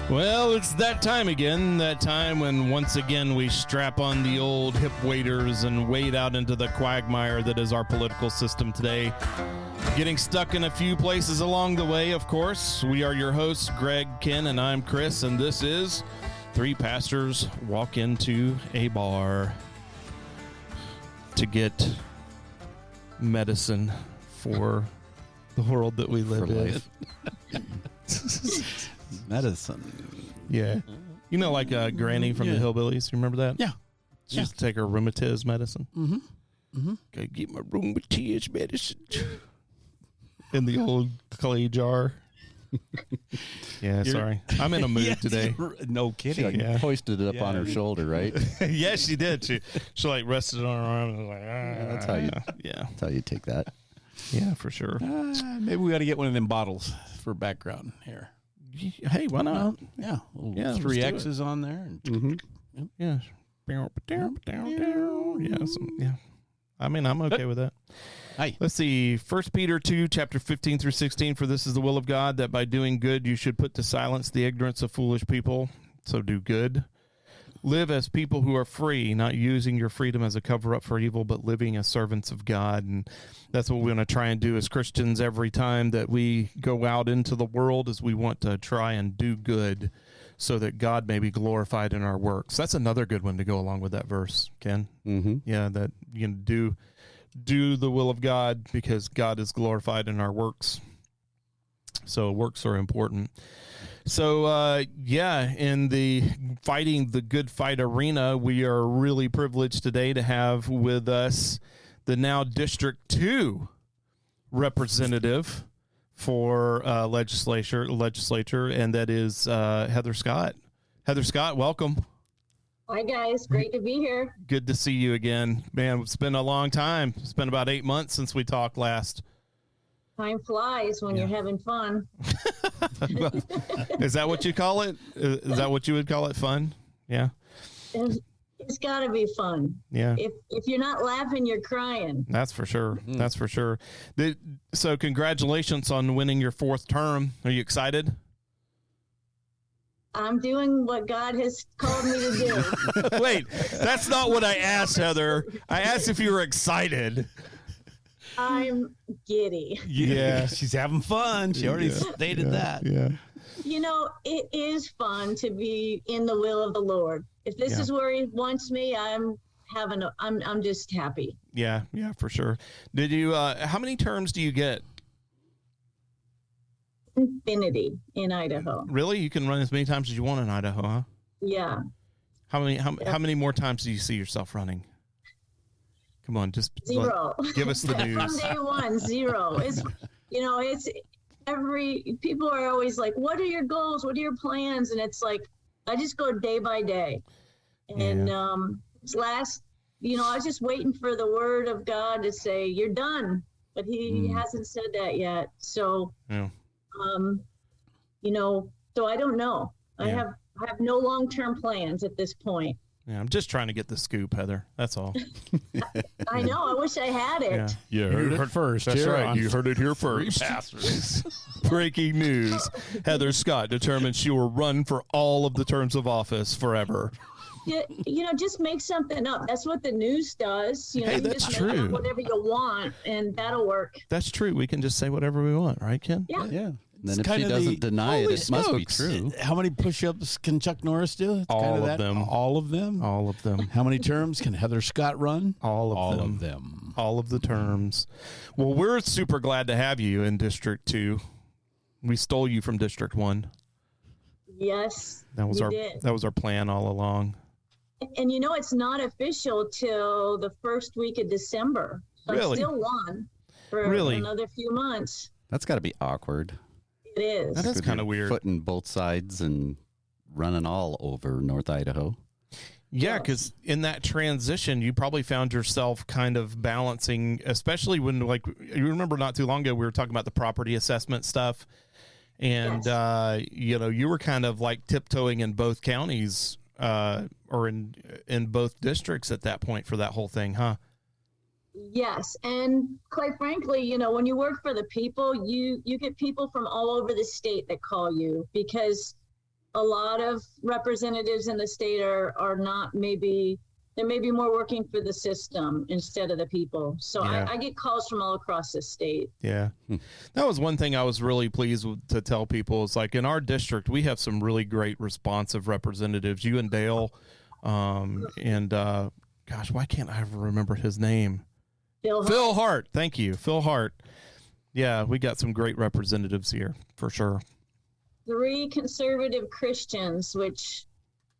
Well, it's that time again, that time when once again we strap on the old hip waders and wade out into the quagmire that is our political system today. Getting stuck in a few places along the way, of course. We are your hosts, Greg, Ken, and I'm Chris, and this is Three Pastors Walk Into a Bar to get medicine for the world that we live in. Medicine. Yeah. You know, like Granny from the Hillbillies. You remember that? Yeah. She used to take her rheumatiz medicine. Mm-hmm. Mm-hmm. Gotta get my rheumatiz medicine in the old clay jar. Yeah, sorry. I'm in a mood today. No kidding. She hoisted it up on her shoulder, right? Yeah, she did. She like rested on her arm and was like, that's how you. Yeah, that's how you take that. Yeah, for sure. Maybe we got to get one of them bottles for background here. Hey, why not? Yeah, three X's on there. And Yeah. Yeah. Yeah. I mean, I'm okay with that. Hey. Let's see. 1 Peter 2, chapter 15 through 16. For this is the will of God, that by doing good you should put to silence the ignorance of foolish people. So do good. Live as people who are free, not using your freedom as a cover-up for evil, but living as servants of God. And that's what we want to try and do as Christians every time that we go out into the world, is we want to try and do good so that God may be glorified in our works. That's another good one to go along with that verse, Ken. Mm-hmm. Yeah, that you can do the will of God because God is glorified in our works. So works are important. So, in the fighting the good fight arena, we are really privileged today to have with us the now District 2 representative for legislature, and that is Heather Scott. Heather Scott, welcome. Hi, guys. Great to be here. Good to see you again. Man, it's been a long time. It's been about 8 months since we talked last. Time flies when you're having fun. Well, is that what you call it? Is that what you would call it? Fun? Yeah. It's got to be fun. Yeah. If you're not laughing, you're crying. That's for sure. Mm. That's for sure. So congratulations on winning your 4th term. Are you excited? I'm doing what God has called me to do. Wait, that's not what I asked, Heather. I asked if you were excited. I'm giddy. Yeah, she's having fun. She already stated that. Yeah. You know, it is fun to be in the will of the Lord. If this is where He wants me, I'm just happy. Yeah, for sure. Did you? How many terms do you get? Infinity in Idaho. Really? You can run as many times as you want in Idaho, huh? Yeah. How many more times do you see yourself running? Come on, just 0. Give us the news. From day one, 0. It's people are always like, what are your goals? What are your plans? And it's like, I just go day by day. And I was just waiting for the word of God to say, you're done. But He hasn't said that yet. So, so I don't know. I have no long-term plans at this point. Yeah, I'm just trying to get the scoop, Heather. That's all. I know. I wish I had it. Yeah. You heard it first. That's right. You heard it here first. Breaking news. Heather Scott determined she will run for all of the terms of office forever. Yeah, just make something up. That's what the news does. You that's just true. Make up whatever you want, and that'll work. That's true. We can just say whatever we want, right, Ken? Yeah. Yeah. And then if she doesn't deny it, it must be true. How many push-ups can Chuck Norris do? It's all of them. All of them? All of them. How many terms can Heather Scott run? All of them. All of the terms. Well, we're super glad to have you in District 2. We stole you from District 1. Yes, that was our plan all along. And it's not official till the first week of December. So Really? I'm still on for another few months. That's got to be awkward. It is. That is kind of weird. Footing both sides and running all over North Idaho. Yeah, because in that transition, you probably found yourself kind of balancing, especially when, like, you remember not too long ago, we were talking about the property assessment stuff. And, you were kind of like tiptoeing in both counties or in both districts at that point for that whole thing, huh? Yes. And quite frankly, when you work for the people, you get people from all over the state that call you, because a lot of representatives in the state are not they're maybe more working for the system instead of the people. So I get calls from all across the state. Yeah. That was one thing I was really pleased with, to tell people, is like in our district, we have some really great responsive representatives. You and Dale, and gosh, why can't I ever remember his name? Phil Hart. Thank you. Phil Hart. Yeah, we got some great representatives here for sure. 3 conservative Christians, which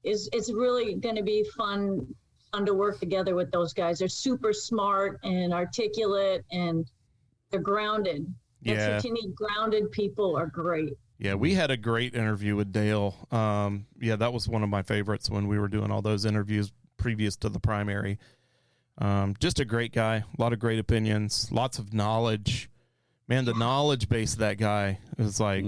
it's really going to be fun to work together with those guys. They're super smart and articulate, and they're grounded. That's what you need. Grounded people are great. Yeah, we had a great interview with Dale. That was one of my favorites when we were doing all those interviews previous to the primary. Just a great guy, a lot of great opinions, lots of knowledge. Man, the knowledge base of that guy is like...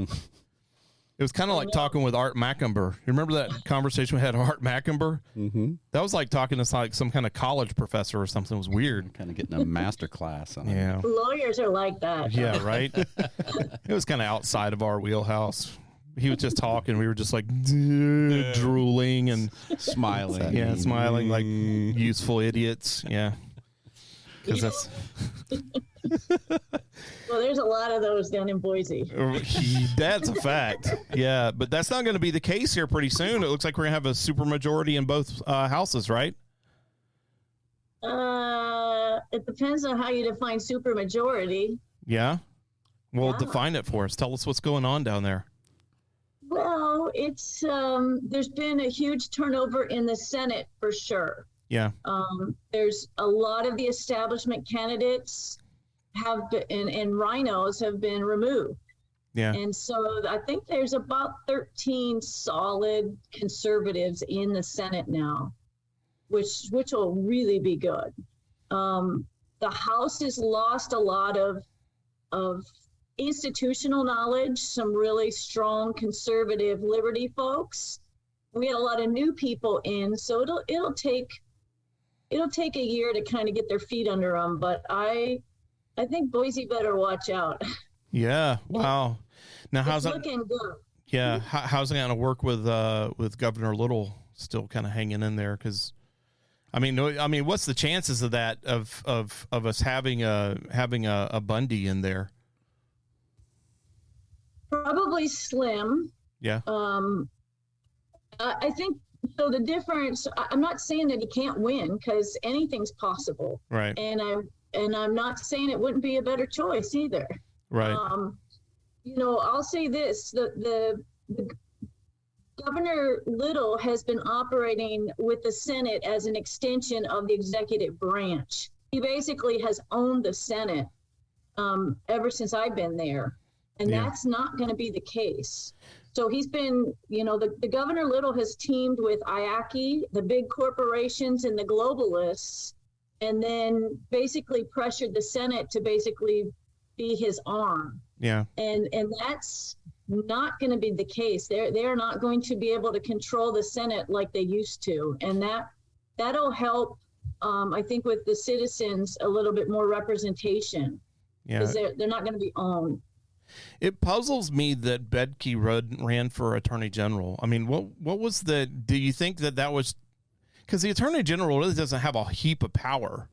It was kind of like talking with Art Macumber. You remember that conversation we had with Art Macumber? Mm-hmm. That was like talking to like some kind of college professor or something. It was weird. Kind of getting a master class on it. Yeah. Lawyers are like that. Yeah, right? It was kind of outside of our wheelhouse. He was just talking. We were just like drooling and smiling. Yeah, smiling like useful idiots. Yeah. Because that's... Well, there's a lot of those down in Boise. That's a fact. Yeah, but that's not going to be the case here pretty soon. It looks like we're going to have a supermajority in both houses, right? It depends on how you define supermajority. Yeah? Well, define it for us. Tell us what's going on down there. Well, it's there's been a huge turnover in the Senate for sure. Yeah. There's a lot of the establishment candidates have been, and rhinos have been removed. Yeah. And so I think there's about 13 solid conservatives in the Senate now, which will really be good. The House has lost a lot of institutional knowledge, some really strong conservative liberty folks. We had a lot of new people in, so it'll take a year to kind of get their feet under them, but I think Boise better watch out. Yeah. Wow. Now, how's it's looking good? Yeah. How's it going to work with Governor Little still kind of hanging in there? Because, I mean, what's the chances of that of us having a Bundy in there? Probably slim. Yeah. I think so. The difference. I'm not saying that he can't win, because anything's possible. Right. And I'm not saying it wouldn't be a better choice either. Right. I'll say this: the Governor Little has been operating with the Senate as an extension of the executive branch. He basically has owned the Senate ever since I've been there, and that's not going to be the case. So he's been, the Governor Little has teamed with IACI, the big corporations and the globalists, and then basically pressured the Senate to basically be his arm. Yeah. And that's not going to be the case. They're not going to be able to control the Senate like they used to. And that'll help, I think, with the citizens, a little bit more representation. Yeah. Because they're not going to be owned. It puzzles me that Bedke ran for attorney general. I mean, what was do you think that was, because the attorney general really doesn't have a heap of power,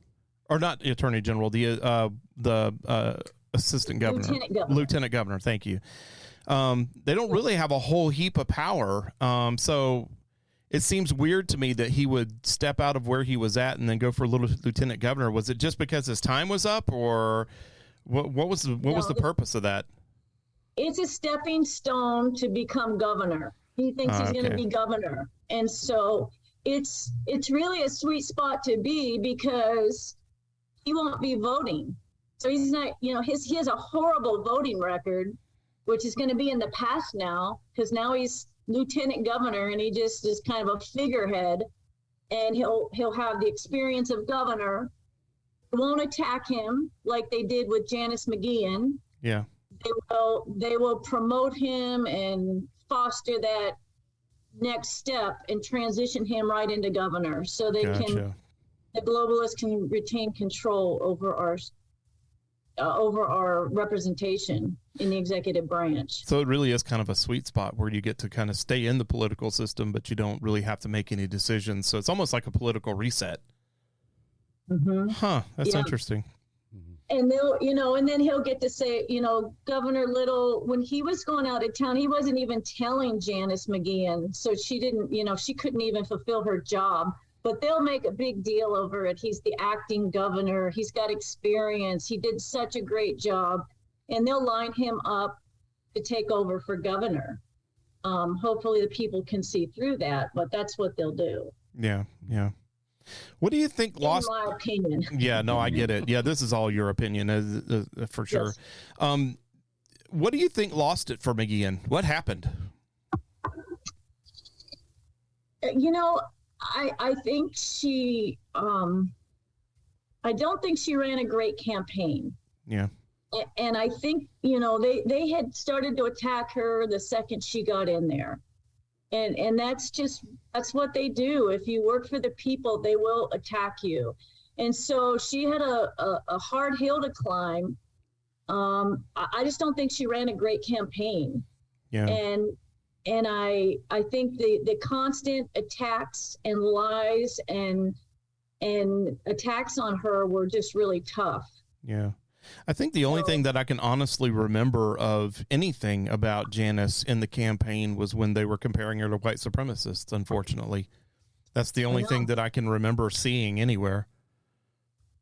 or not the attorney general, the assistant governor, lieutenant governor. Thank you. They don't really have a whole heap of power. So it seems weird to me that he would step out of where he was at and then go for lieutenant governor. Was it just because his time was up, or what was the purpose of that? It's a stepping stone to become governor. He thinks he's going to be governor. And so it's really a sweet spot to be because he won't be voting. So he's not, he has a horrible voting record, which is going to be in the past now, because now he's lieutenant governor and he just is kind of a figurehead, and he'll have the experience of governor. They won't attack him like they did with Janice McGeehan. Yeah. They will promote him and foster that next step and transition him right into governor, so the globalists can retain control over our representation in the executive branch. So it really is kind of a sweet spot where you get to kind of stay in the political system, but you don't really have to make any decisions. So it's almost like a political reset. Mm-hmm. Huh. That's interesting. And and then he'll get to say, Governor Little, when he was going out of town, he wasn't even telling Janice McGeehan. So she didn't, she couldn't even fulfill her job. But they'll make a big deal over it. He's the acting governor. He's got experience. He did such a great job. And they'll line him up to take over for governor. Hopefully the people can see through that, but that's what they'll do. Yeah, yeah. What do you think lost? In my opinion. Yeah, no, I get it. Yeah, this is all your opinion, for sure. Yes. What do you think lost it for McGeehan? What happened? I think she, I don't think she ran a great campaign. Yeah. And I think, they had started to attack her the second she got in there. And that's what they do. If you work for the people, they will attack you. And so she had a hard hill to climb. I just don't think she ran a great campaign. Yeah. And I think the constant attacks and lies and attacks on her were just really tough. Yeah. I think the only thing that I can honestly remember of anything about Janice in the campaign was when they were comparing her to white supremacists, unfortunately. That's the only thing that I can remember seeing anywhere.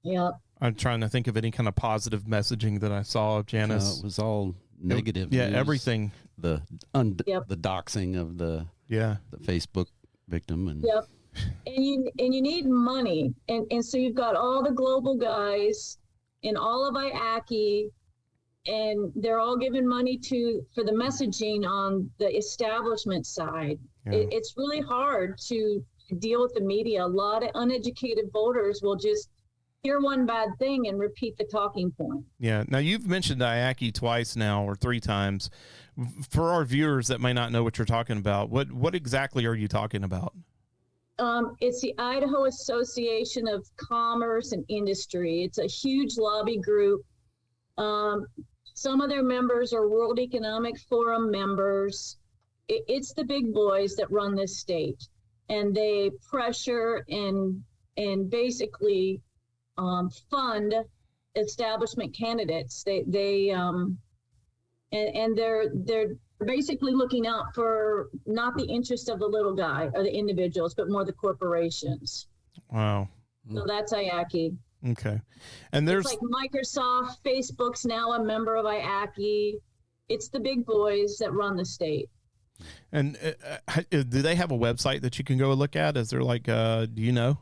Yeah. I'm trying to think of any kind of positive messaging that I saw of Janice. It was all negative. Yeah, news. Everything. The doxing of the Facebook victim. And Yep. And you need money. And so you've got all the global guys in all of IACI, and they're all giving money for the messaging on the establishment side. Yeah. It's really hard to deal with the media. A lot of uneducated voters will just hear one bad thing and repeat the talking point. Yeah. Now, you've mentioned IACI twice now or three times. For our viewers that may not know what you're talking about, what exactly are you talking about? It's the Idaho Association of Commerce and Industry. It's a huge lobby group. Some of their members are World Economic Forum members. It's the big boys that run this state, and they pressure and basically fund establishment candidates. They're basically looking out for not the interest of the little guy or the individuals, but more the corporations. Wow. So that's IACI. Okay. And there's like Microsoft, Facebook's now a member of IACI. It's the big boys that run the state. And do they have a website that you can go look at? Is there do you know?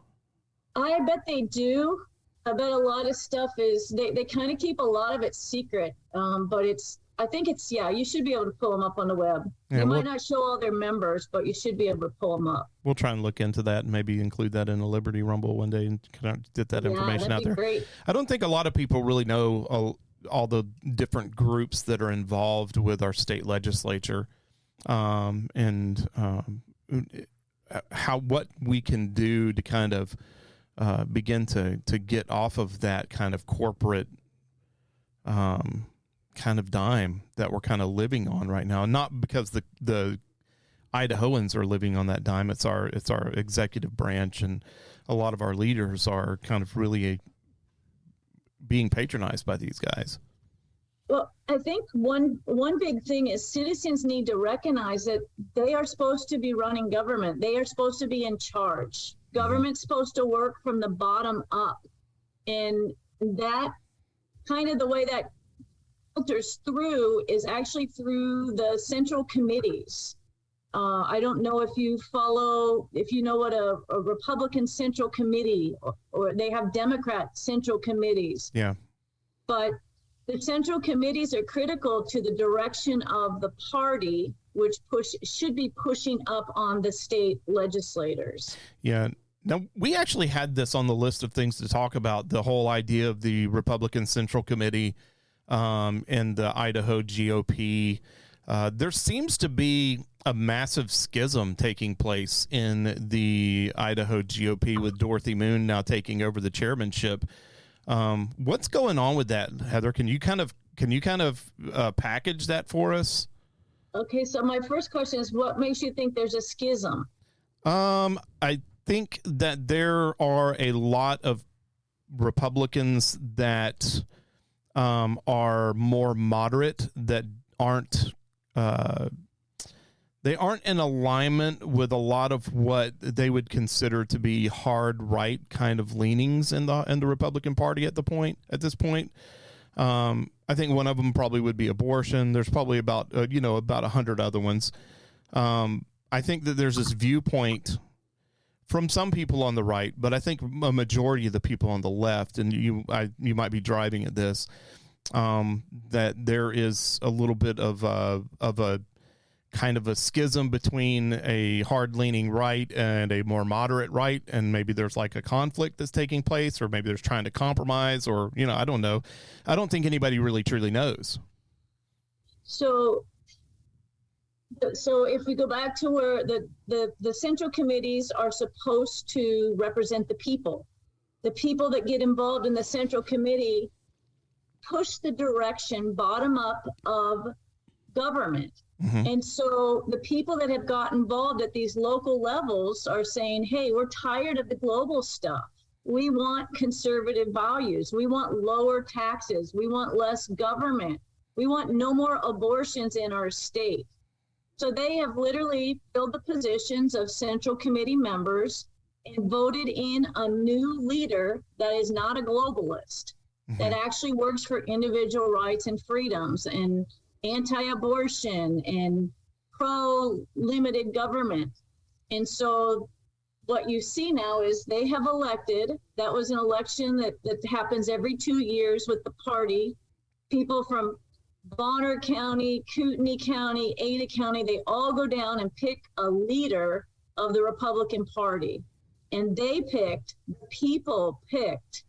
I bet they do. I bet a lot of stuff is, they kind of keep a lot of it secret. But I think you should be able to pull them up on the web. Yeah, they might not show all their members, but you should be able to pull them up. We'll try and look into that and maybe include that in a Liberty Rumble one day and kind of get that information out there. Great. I don't think a lot of people really know all the different groups that are involved with our state legislature, and what we can do to kind of begin to get off of that kind of corporate kind of dime that we're kind of living on right now. Not because the Idahoans are living on that dime. It's our executive branch, and a lot of our leaders are kind of really being patronized by these guys. Well, I think one big thing is citizens need to recognize that they are supposed to be running government. They are supposed to be in charge. Government's supposed to work from the bottom up. And that kind of the way that filters through is actually through the central committees. I don't know if you know what a Republican Central Committee, or they have Democrat Central Committees. Yeah. But the Central Committees are critical to the direction of the party, which should be pushing up on the state legislators. Yeah. Now, we actually had this on the list of things to talk about, the whole idea of the Republican Central Committee and the Idaho GOP. There seems to be a massive schism taking place in the Idaho GOP with Dorothy Moon now taking over the chairmanship. What's going on with that, Heather? Can you kind of package that for us? Okay, so my first question is, what makes you think there's a schism? I think that there are a lot of Republicans that are more moderate, that aren't they aren't in alignment with a lot of what they would consider to be hard right kind of leanings in the Republican Party at this point. I think one of them probably would be abortion. There's probably about 100 other ones. I think that there's this viewpoint from some people on the right, but I think a majority of the people on the left, and you might be driving at this, that there is a little bit of a kind of a schism between a hard-leaning right and a more moderate right, and maybe there's like a conflict that's taking place, or maybe there's trying to compromise, or I don't know. I don't think anybody really truly knows. So if we go back to where the central committees are supposed to represent the people that get involved in the central committee push the direction bottom up of government. Mm-hmm. And so the people that have got involved at these local levels are saying, hey, we're tired of the global stuff. We want conservative values. We want lower taxes. We want less government. We want no more abortions in our state. So they have literally filled the positions of central committee members and voted in a new leader that is not a globalist, mm-hmm. that actually works for individual rights and freedoms and anti-abortion and pro-limited government. And so what you see now is they have elected, that was an election that happens every 2 years with the party, people from Bonner County, Kootenai County, Ada County, they all go down and pick a leader of the Republican Party. And the people picked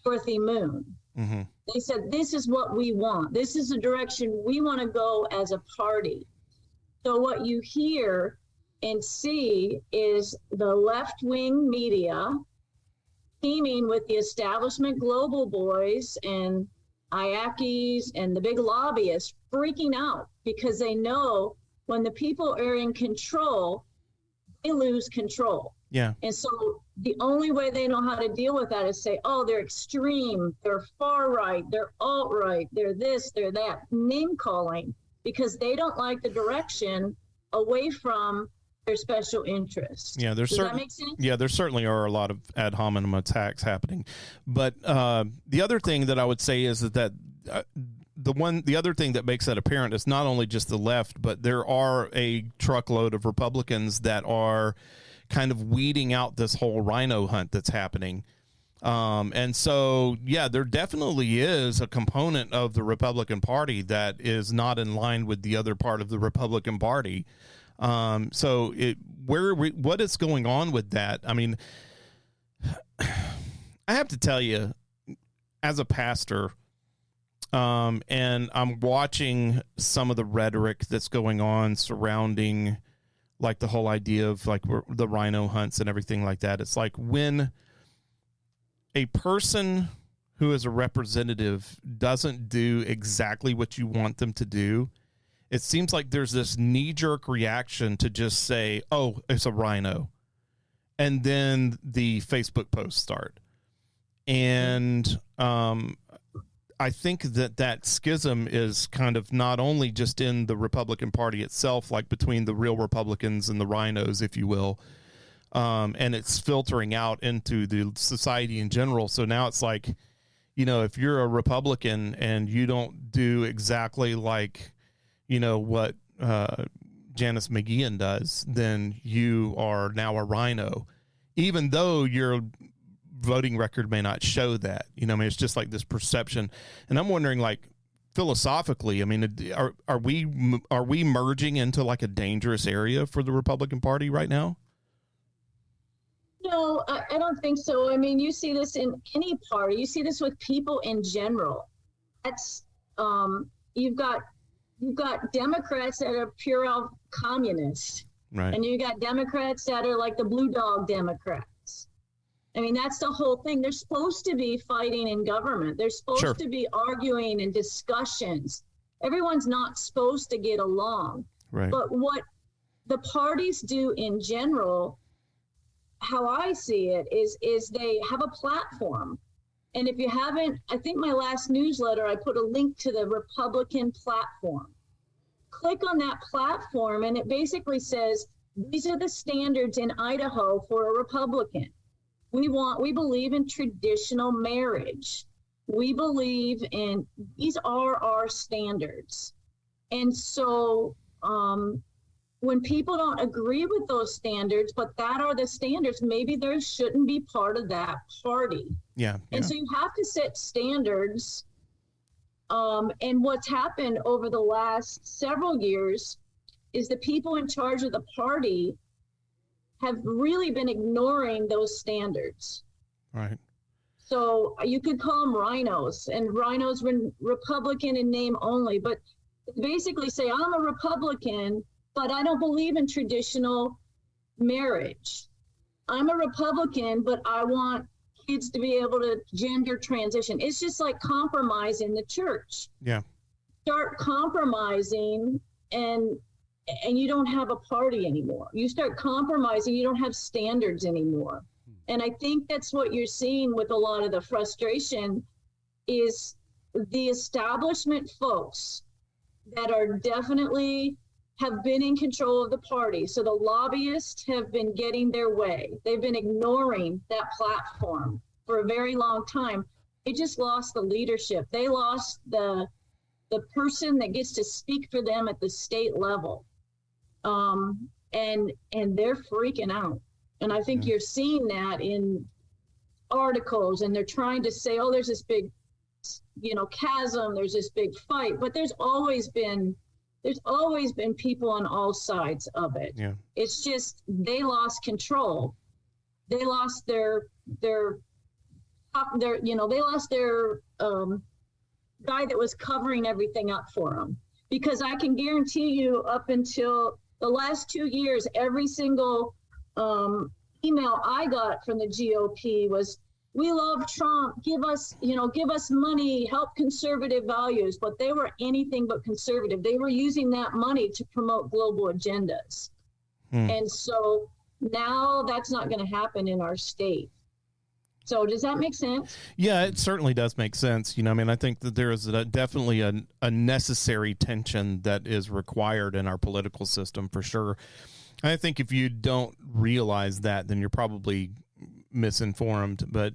Dorothy Moon. Mm-hmm. They said, this is what we want. This is the direction we want to go as a party. So what you hear and see is the left-wing media teaming with the establishment global boys and IACIs and the big lobbyists freaking out because they know when the people are in control, they lose control. Yeah. And so the only way they know how to deal with that is say, oh, they're extreme, they're far right, they're alt-right, they're this, they're that, name calling, because they don't like the direction away from their special interests. Yeah, Does that make sense? Yeah, there certainly are a lot of ad hominem attacks happening. But the other thing that I would say is that the other thing that makes that apparent is not only just the left, but there are a truckload of Republicans that are kind of weeding out this whole rhino hunt that's happening. And so, yeah, there definitely is a component of the Republican Party that is not in line with the other part of the Republican Party. So what is going on with that? I mean, I have to tell you, as a pastor, and I'm watching some of the rhetoric that's going on surrounding like the whole idea of like the rhino hunts and everything like that. It's like when a person who is a representative doesn't do exactly what you want them to do, it seems like there's this knee-jerk reaction to just say, oh, it's a rhino. And then the Facebook posts start. And I think that schism is kind of not only just in the Republican Party itself, like between the real Republicans and the rhinos, if you will, and it's filtering out into the society in general. So now it's like, if you're a Republican and you don't do exactly like, what Janice McGeehan does, then you are now a rhino, even though your voting record may not show that. I mean, it's just like this perception. And I'm wondering, like, philosophically, I mean, are we merging into like a dangerous area for the Republican Party right now? No, I don't think so. I mean, you see this in any party. You see this with people in general. That's you've got Democrats that are pure out communists, right? And you got Democrats that are like the blue dog Democrats. I mean, that's the whole thing. They're supposed to be fighting in government. They're supposed to be arguing and discussions. Everyone's not supposed to get along. Right. But what the parties do in general, how I see it, is they have a platform. And if you haven't, I think my last newsletter, I put a link to the Republican platform. Click on that platform, and it basically says, these are the standards in Idaho for a Republican. We believe in traditional marriage. We believe in, these are our standards. And so when people don't agree with those standards, but that are the standards, maybe there shouldn't be part of that party. Yeah. And so you have to set standards. And what's happened over the last several years is the people in charge of the party have really been ignoring those standards. Right. So you could call them rhinos, and rhinos were Republican in name only, but basically say, I'm a Republican, but I don't believe in traditional marriage. I'm a Republican, but I want kids to be able to gender transition. It's just like compromising the church. Yeah. Start compromising and you don't have a party anymore. You start compromising, you don't have standards anymore. And I think that's what you're seeing with a lot of the frustration is the establishment folks that are definitely have been in control of the party. So the lobbyists have been getting their way. They've been ignoring that platform for a very long time. They just lost the leadership. They lost the person that gets to speak for them at the state level. And they're freaking out. And I think you're seeing that in articles, and they're trying to say, oh, there's this big, chasm, there's this big fight, but there's always been people on all sides of it. Yeah. It's just they lost control. They lost their they lost their guy that was covering everything up for them. Because I can guarantee you, up until the last 2 years, every single email I got from the GOP was, we love Trump, give us money, help conservative values. But they were anything but conservative. They were using that money to promote global agendas. And so now that's not going to happen in our state. So does that make sense? Yeah, it certainly does make sense. I think that there is definitely a necessary tension that is required in our political system for sure. I think if you don't realize that, then you're probably misinformed. But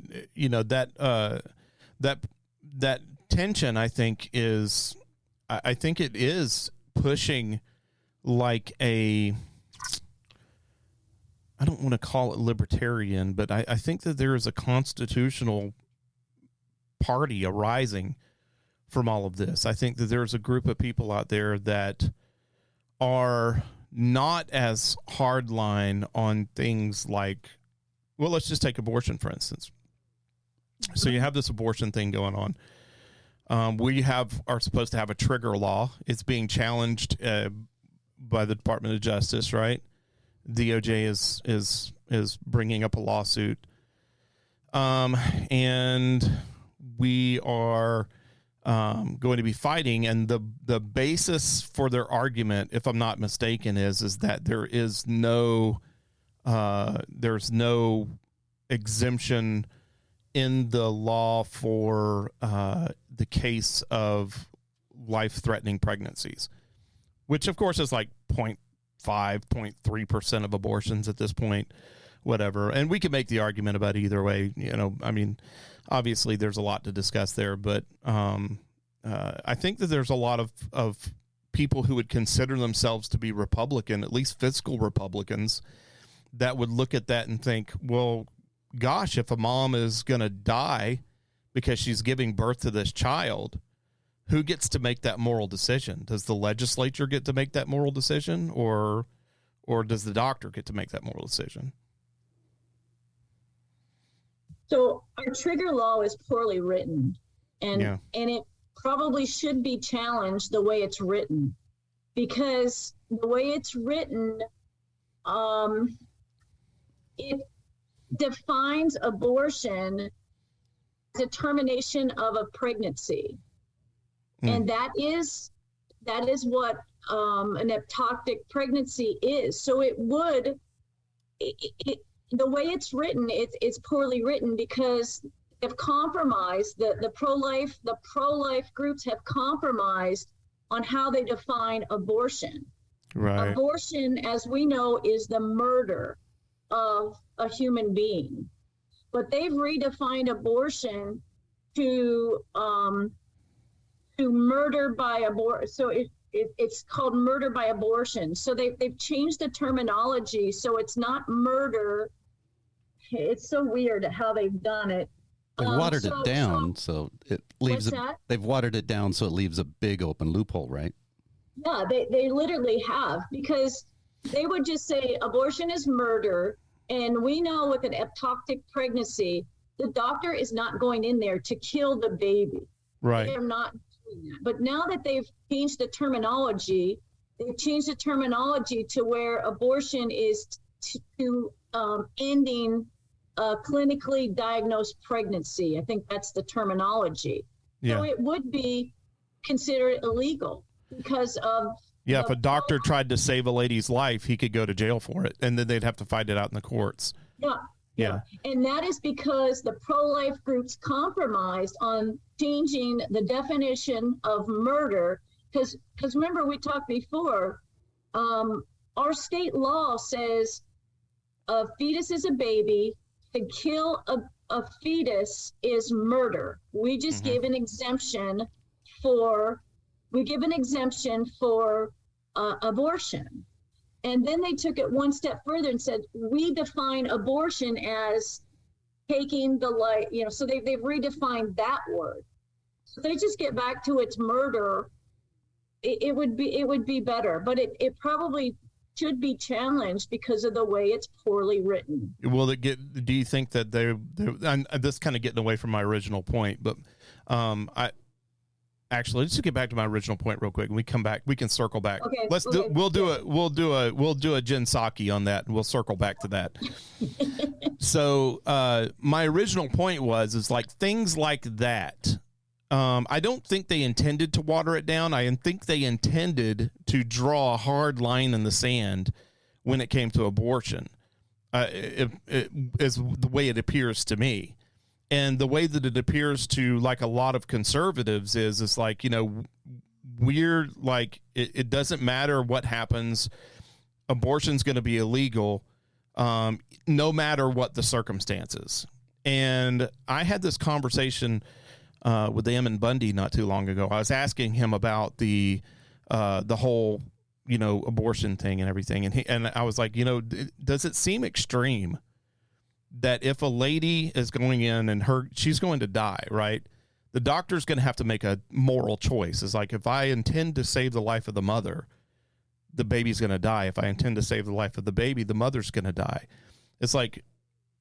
that tension, I think it is pushing like a, I don't want to call it libertarian, but I think that there is a constitutional party arising from all of this. I think that there's a group of people out there that are not as hardline on things like, well, let's just take abortion, for instance. So you have this abortion thing going on. We are supposed to have a trigger law. It's being challenged by the Department of Justice, right? DOJ is bringing up a lawsuit. And we are going to be fighting, and the basis for their argument, if I'm not mistaken, is that there's no exemption in the law for the case of life-threatening pregnancies, which of course is like 0.3% of abortions at this point, whatever. And we can make the argument about either way. Obviously there's a lot to discuss there, but I think that there's a lot of people who would consider themselves to be Republican, at least fiscal Republicans, that would look at that and think, well, gosh, if a mom is going to die because she's giving birth to this child, who gets to make that moral decision? Does the legislature get to make that moral decision, or does the doctor get to make that moral decision? So our trigger law is poorly written, and it probably should be challenged the way it's written, because the way it's written, it defines abortion as a termination of a pregnancy. And that is what an ectopic pregnancy is. So it would, the way it's written, it's poorly written, because they've compromised, the pro-life groups have compromised on how they define abortion. Right. Abortion, as we know, is the murder of a human being. But they've redefined abortion to murder by abortion. So it's called murder by abortion. So they've changed the terminology. So it's not murder. It's so weird how they've done it. They've watered it down, so it leaves. They've watered it down, so it leaves a big open loophole, right? Yeah, they literally have, because they would just say abortion is murder, and we know with an ectopic pregnancy, the doctor is not going in there to kill the baby. Right. They're not doing that. But now that they've changed the terminology, to where abortion is to ending a clinically diagnosed pregnancy. I think that's the terminology. Yeah. So it would be considered illegal because of. Yeah, if a doctor tried to save a lady's life, he could go to jail for it, and then they'd have to fight it out in the courts. Yeah. And that is because the pro-life groups compromised on changing the definition of murder. Because remember, we talked before, our state law says a fetus is a baby. To kill a fetus is murder. We just gave an exemption for abortion. And then they took it one step further and said, we define abortion as taking the life, so they've redefined that word. So they just get back to its murder. It would be better, but it probably should be challenged because of the way it's poorly written. Do you think that and this kind of getting away from my original point, but Actually, let's just get back to my original point real quick. And we come back. We can circle back. Okay. We'll do a Jen Psaki on that, and we'll circle back to that. So my original point is like things like that. I don't think they intended to water it down. I think they intended to draw a hard line in the sand when it came to abortion. It is the way it appears to me. And the way that it appears to like a lot of conservatives is like, we're like, it doesn't matter what happens. Abortion's going to be illegal, no matter what the circumstances. And I had this conversation with Ammon Bundy not too long ago. I was asking him about the whole, abortion thing and everything. And I was like, does it seem extreme that if a lady is going in and she's going to die, right? The doctor's going to have to make a moral choice. It's like, if I intend to save the life of the mother, the baby's going to die. If I intend to save the life of the baby, the mother's going to die. It's like,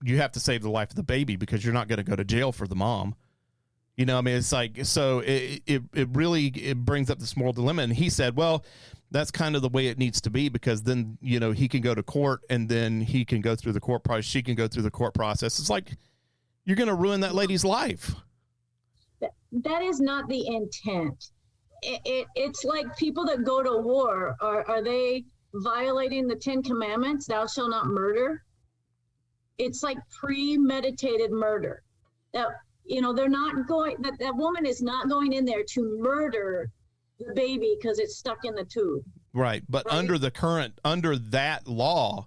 you have to save the life of the baby because you're not going to go to jail for the mom. It's like, so it really brings up this moral dilemma. And he said, well, that's kind of the way it needs to be, because then, he can go to court and then he can go through the court process. She can go through the court process. It's like, you're going to ruin that lady's life. That is not the intent. It's like people that go to war. Are they violating the 10 Commandments? Thou shalt not murder. It's like premeditated murder. They're not going, that woman is not going in there to murder the baby because it's stuck in the tube. Right. But right? under that law,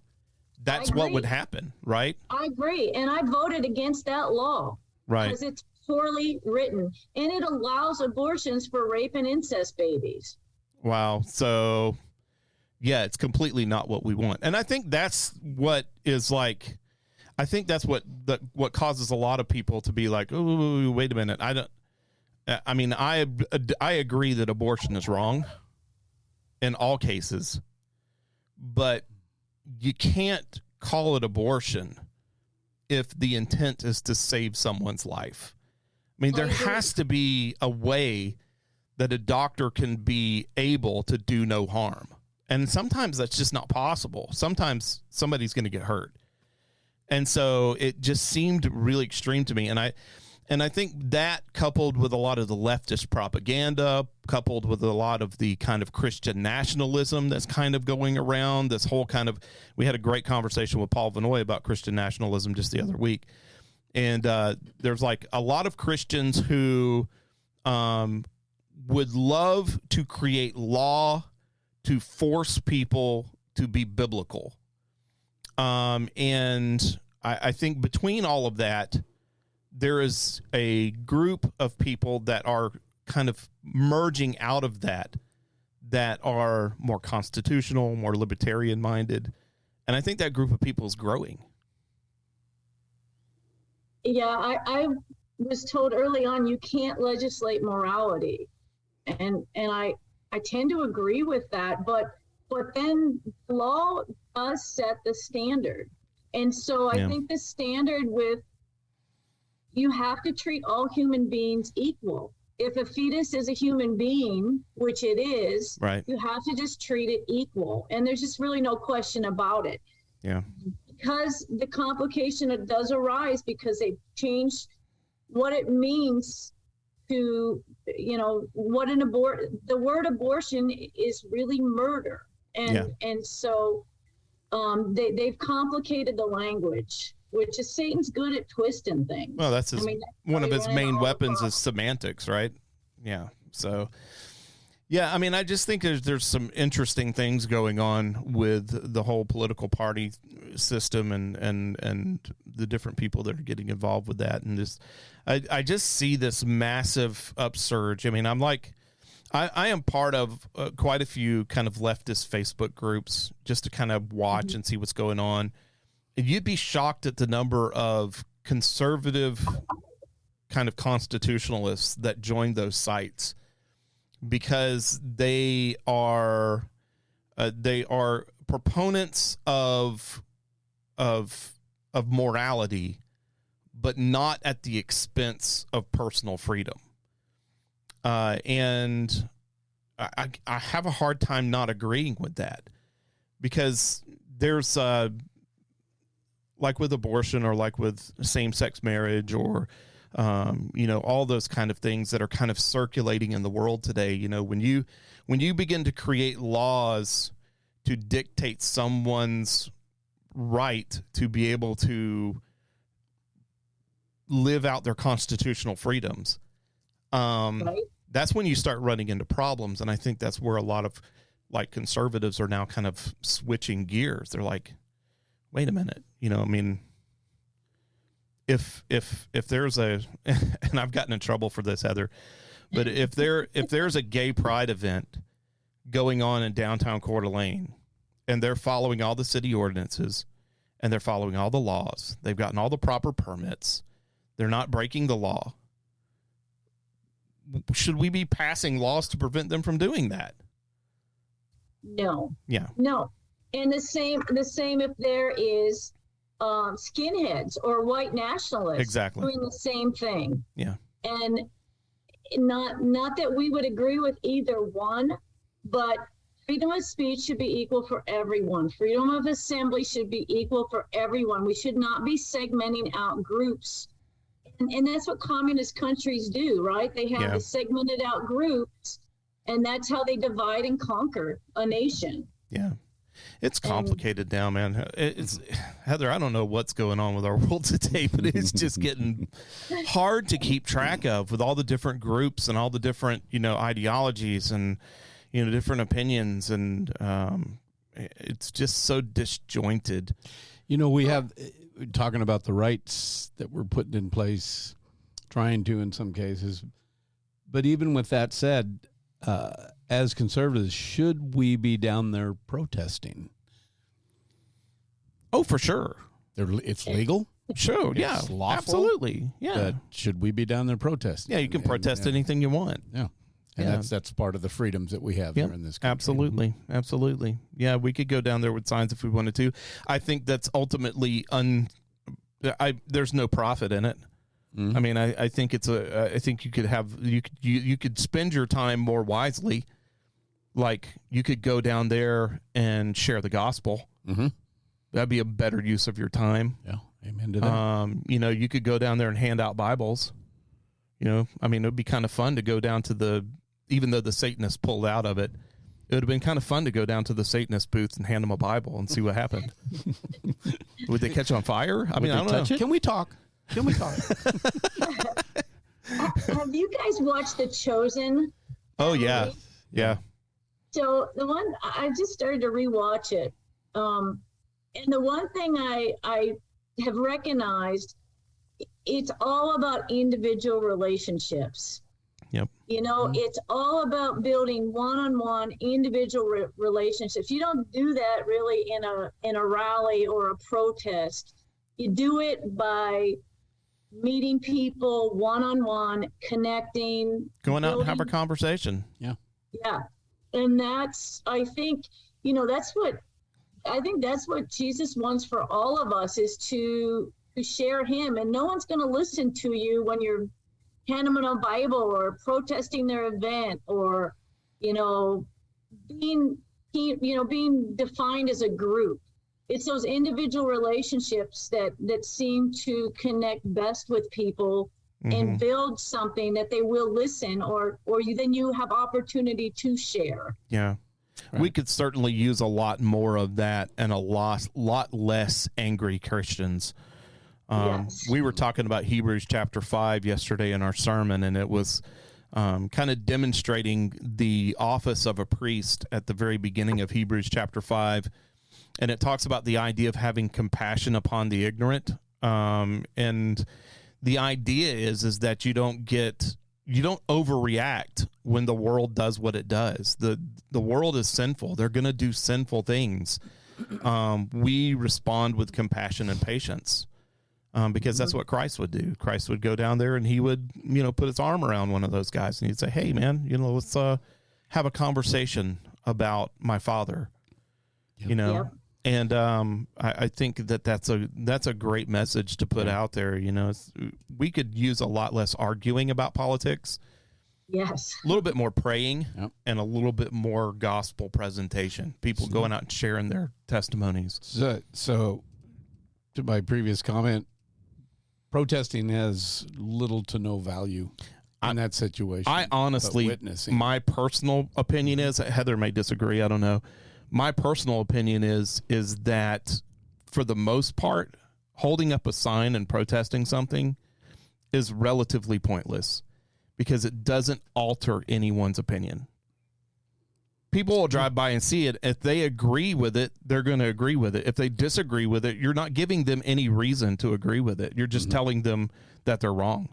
that's what would happen, right? I agree. And I voted against that law. Right. Because it's poorly written. And it allows abortions for rape and incest babies. Wow. So, yeah, it's completely not what we want. And I think that's what is like, I think that's what causes a lot of people to be like, oh, wait a minute. I agree that abortion is wrong in all cases, but you can't call it abortion if the intent is to save someone's life. I mean, there has to be a way that a doctor can be able to do no harm. And sometimes that's just not possible. Sometimes somebody's going to get hurt. And so it just seemed really extreme to me. And I think that, coupled with a lot of the leftist propaganda, coupled with a lot of the kind of Christian nationalism that's kind of going around, this whole kind of, we had a great conversation with Paul Vanoy about Christian nationalism just the other week. And there's like a lot of Christians who would love to create law to force people to be biblical. And I think between all of that, there is a group of people that are kind of merging out of that are more constitutional, more libertarian minded. And I think that group of people is growing. Yeah, I was told early on, you can't legislate morality. And I tend to agree with that, but then law does set the standard. And so I think the standard with, you have to treat all human beings equal. If a fetus is a human being, which it is, right, you have to just treat it equal. And there's just really no question about it. Yeah. Because the complication, it does arise because they've changed what it means to, what the word abortion is really murder. And so they've complicated the language, which is Satan's good at twisting things. Well, that's one of his main weapons is semantics, right? Yeah. So, yeah, I mean, I just think there's some interesting things going on with the whole political party system and the different people that are getting involved with that. And I just see this massive upsurge. I mean, I am part of quite a few kind of leftist Facebook groups just to kind of watch and see what's going on. And you'd be shocked at the number of conservative kind of constitutionalists that join those sites, because they are proponents of morality, but not at the expense of personal freedom. And I have a hard time not agreeing with that, because there's like with abortion or like with same-sex marriage or all those kind of things that are kind of circulating in the world today. When you begin to create laws to dictate someone's right to be able to live out their constitutional freedoms, right, that's when you start running into problems. And I think that's where a lot of like conservatives are now kind of switching gears. They're like, wait a minute, if there's a, and I've gotten in trouble for this, Heather, but if there's a gay pride event going on in downtown Coeur d'Alene and they're following all the city ordinances and they're following all the laws, they've gotten all the proper permits, they're not breaking the law, should we be passing laws to prevent them from doing that? No. Yeah. No. And the same if there is skinheads or white nationalists exactly doing the same thing. Yeah. And not that we would agree with either one, but freedom of speech should be equal for everyone. Freedom of assembly should be equal for everyone. We should not be segmenting out groups. And that's what communist countries do, right? They have the segmented out groups, and that's how they divide and conquer a nation. Yeah. It's complicated now, man. It's Heather, I don't know what's going on with our world today, but it's just getting hard to keep track of with all the different groups and all the different, ideologies and, different opinions. And it's just so disjointed. We have, talking about the rights that we're putting in place, trying to in some cases. But even with that said, as conservatives, should we be down there protesting? Oh, for sure. It's legal. Sure. Yeah. It's lawful. Absolutely. Yeah. But should we be down there protesting? Yeah. You can protest anything you want. Yeah. And Yeah. that's part of the freedoms that we have here in this country. Absolutely. Absolutely. Yeah. We could go down there with signs if we wanted to. I think that's ultimately there's no profit in it. I mean, I think I think you could you could spend your time more wisely. Like you could go down there and share the gospel. Mm-hmm. That'd be a better use of your time. Yeah. Amen to that. You could go down there and hand out Bibles. I mean, it would be kind of fun to go down to even though the Satanists pulled out of it, it would have been kind of fun to go down to the Satanist booth and hand them a Bible and see what happened. Would they catch on fire? I mean, I don't know. Can we talk? Have you guys watched The Chosen? Oh, yeah. Yeah. So the one, I just started to rewatch it. And the one thing I have recognized, it's all about individual relationships. Yep. It's all about building one-on-one individual relationships. You don't do that really in a rally or a protest. You do it by meeting people one-on-one, connecting, going out and have a conversation. Yeah. Yeah. And I think that's what Jesus wants for all of us, is to share him. And no one's going to listen to you when you're handing them a Bible or protesting their event or, being defined as a group. It's those individual relationships that seem to connect best with people and build something that they will listen, or then you have opportunity to share. Yeah. Right. We could certainly use a lot more of that and a lot less angry Christians. Yes. We were talking about Hebrews chapter 5 yesterday in our sermon, and it was kind of demonstrating the office of a priest at the very beginning of Hebrews chapter 5. And it talks about the idea of having compassion upon the ignorant. And the idea is that you don't overreact when the world does what it does. The world is sinful. They're going to do sinful things. We respond with compassion and patience. Because that's what Christ would do. Christ would go down there and he would, put his arm around one of those guys and he'd say, "Hey man, let's have a conversation about my Father." Yep. And I think that's a great message to put out there. We could use a lot less arguing about politics. Yes. A little bit more praying and a little bit more gospel presentation. People going out and sharing their testimonies. So to my previous comment, protesting has little to no value in that situation. I honestly, witnessing. My personal opinion is, Heather may disagree, I don't know. My personal opinion is that for the most part, holding up a sign and protesting something is relatively pointless because it doesn't alter anyone's opinion. People will drive by and see it. If they agree with it, they're going to agree with it. If they disagree with it, you're not giving them any reason to agree with it. You're just telling them that they're wrong.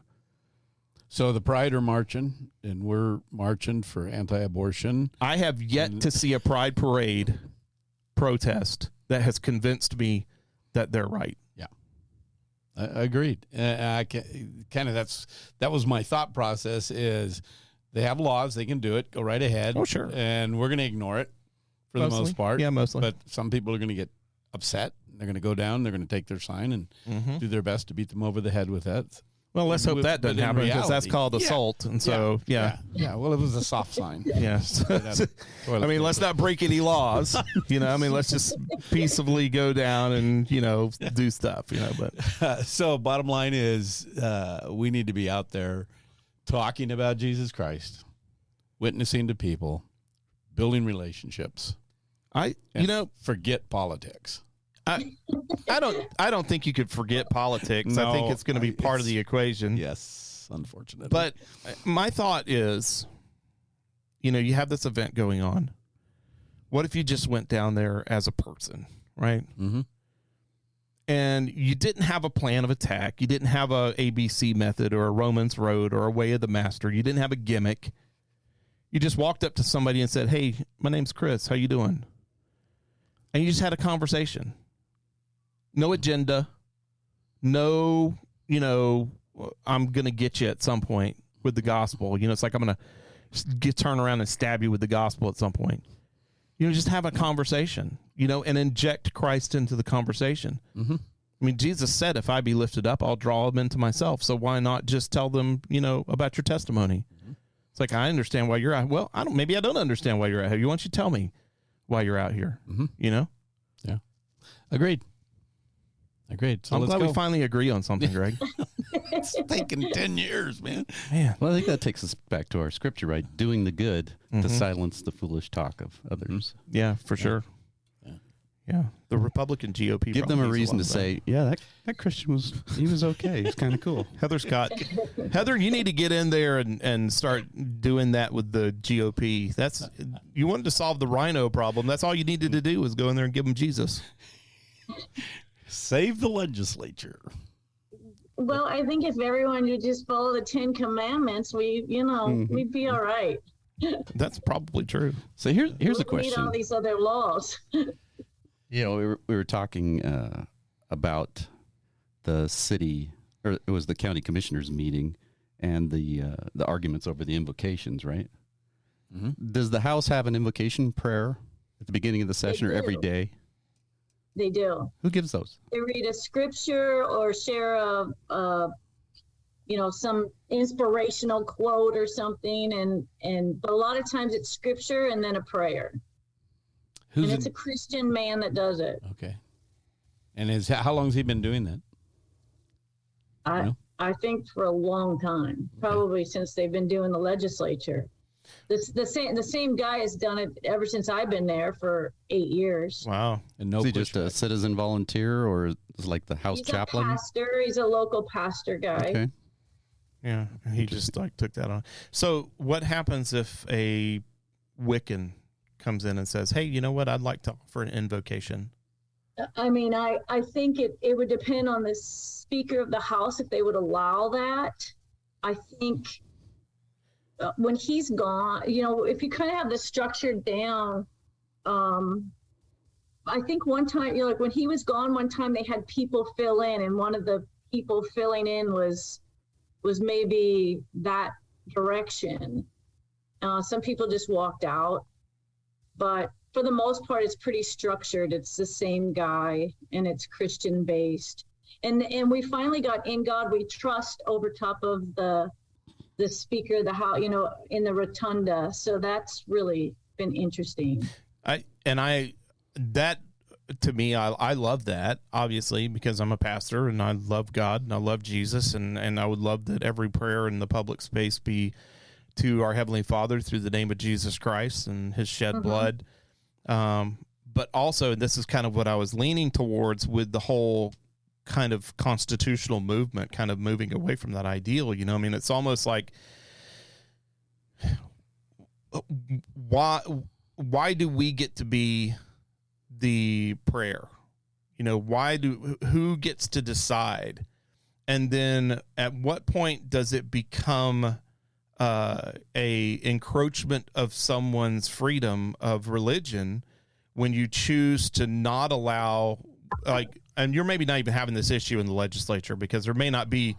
So the Pride are marching, and we're marching for anti-abortion. I have yet to see a Pride parade protest that has convinced me that they're right. Yeah, agreed. That was my thought process. Is they have laws, they can do it. Go right ahead. Oh, sure. And we're going to ignore it for the most part. Yeah, mostly. But some people are going to get upset. They're going to go down. They're going to take their sign and do their best to beat them over the head with that. Well, let's hope that doesn't happen because that's called assault. And so, yeah. Well, it was a soft sign. Yes. I mean, let's not break any laws. Let's just peaceably go down and, do stuff, but. So bottom line is we need to be out there talking about Jesus Christ, witnessing to people, building relationships. Forget politics. I don't think you could forget politics. No, I think it's going to be part of the equation. Yes, unfortunately. But my thought is, you have this event going on. What if you just went down there as a person, right? Mm-hmm. And you didn't have a plan of attack. You didn't have a ABC method or a Romans road or a way of the master. You didn't have a gimmick. You just walked up to somebody and said, "Hey, my name's Chris. How you doing?" And you just had a conversation. No agenda. No, I'm going to get you at some point with the gospel. It's like I'm going to turn around and stab you with the gospel at some point. Just have a conversation, and inject Christ into the conversation. Mm-hmm. I mean, Jesus said, if I be lifted up, I'll draw them into myself. So why not just tell them, about your testimony? Mm-hmm. It's like, I understand why you're out. Well, maybe I don't understand why you're out here. Why don't you tell me why you're out here? Mm-hmm. Yeah. Agreed. So I'm glad we finally agree on something, Greg. It's taken 10 years, man. Well, I think that takes us back to our scripture, right? Doing the good to silence the foolish talk of others. Yeah, for sure. Yeah. The Republican GOP. Give them a reason to say, that Christian was okay. He's kind of cool. Heather, you need to get in there and start doing that with the GOP. You wanted to solve the rhino problem. That's all you needed to do was go in there and give them Jesus. Save the legislature. Well, I think if everyone would just follow the 10 Commandments, we'd be all right. That's probably true. So here's a question. Need all these other laws. We were talking about the city, or it was the county commissioners meeting, and the arguments over the invocations, right? Mm-hmm. Does the House have an invocation prayer at the beginning of the session or every day? They do. Who gives those? They read a scripture or share some inspirational quote or something, but a lot of times it's scripture and then a prayer. It's a Christian man that does it. Okay. And how long has he been doing that? I think for a long time, probably since they've been doing the legislature. The same guy has done it ever since I've been there for 8 years. Wow. And is he just a citizen volunteer, or is like the house chaplain? He's a pastor. He's a local pastor guy. Okay. Yeah, he just took that on. So what happens if a Wiccan comes in and says, "Hey, you know what? I'd like to offer an invocation"? I mean, I think it would depend on the Speaker of the House if they would allow that. I think when he's gone, if you kind of have this structured down, I think one time, like when he was gone, one time they had people fill in, and one of the people filling in was maybe that direction. Some people just walked out, but for the most part, it's pretty structured. It's the same guy, and it's Christian based. And we finally got In God We Trust over top of the Speaker of the House, in the rotunda. So that's really been interesting. That to me, I love that, obviously, because I'm a pastor and I love God and I love Jesus, and I would love that every prayer in the public space be to our Heavenly Father through the name of Jesus Christ and his shed blood. But also, this is kind of what I was leaning towards with the whole kind of constitutional movement, kind of moving away from that ideal. I mean, it's almost like, why do we get to be the prayer? Who gets to decide? And then at what point does it become a encroachment of someone's freedom of religion when you choose to not allow, and you're maybe not even having this issue in the legislature because there may not be,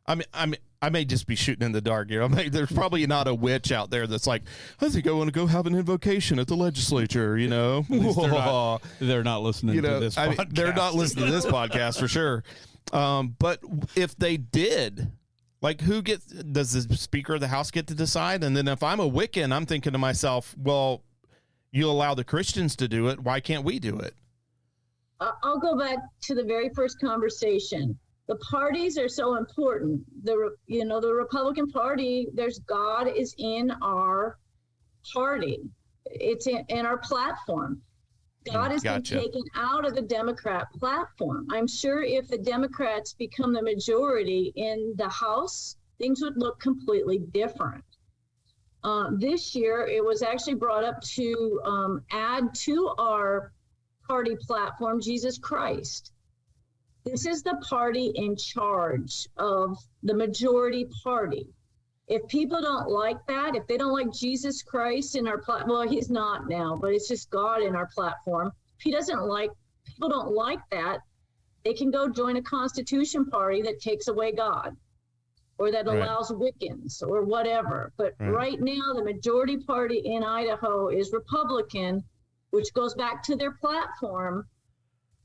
I may just be shooting in the dark here. There's probably not a witch out there that's like, I think I want to go have an invocation at the legislature, They're not listening to this podcast. They're not listening to this podcast for sure. But if they did, does the Speaker of the House get to decide? And then if I'm a Wiccan, I'm thinking to myself, well, you allow the Christians to do it. Why can't we do it? I'll go back to the very first conversation. The parties are so important. The Republican Party, God is in our party. It's in our platform. God has been taken out of the Democrat platform. I'm sure if the Democrats become the majority in the House, things would look completely different. This year, it was actually brought up to add to our party platform Jesus Christ. This is the party in charge of the majority party. if people don't like that, if they don't like Jesus Christ in our platform, well, he's not now, but it's just God in our platform. If people don't like that, they can go join a Constitution party that takes away God, or that allows Wiccans or whatever. But right now, the majority party in Idaho is Republican, which goes back to their platform.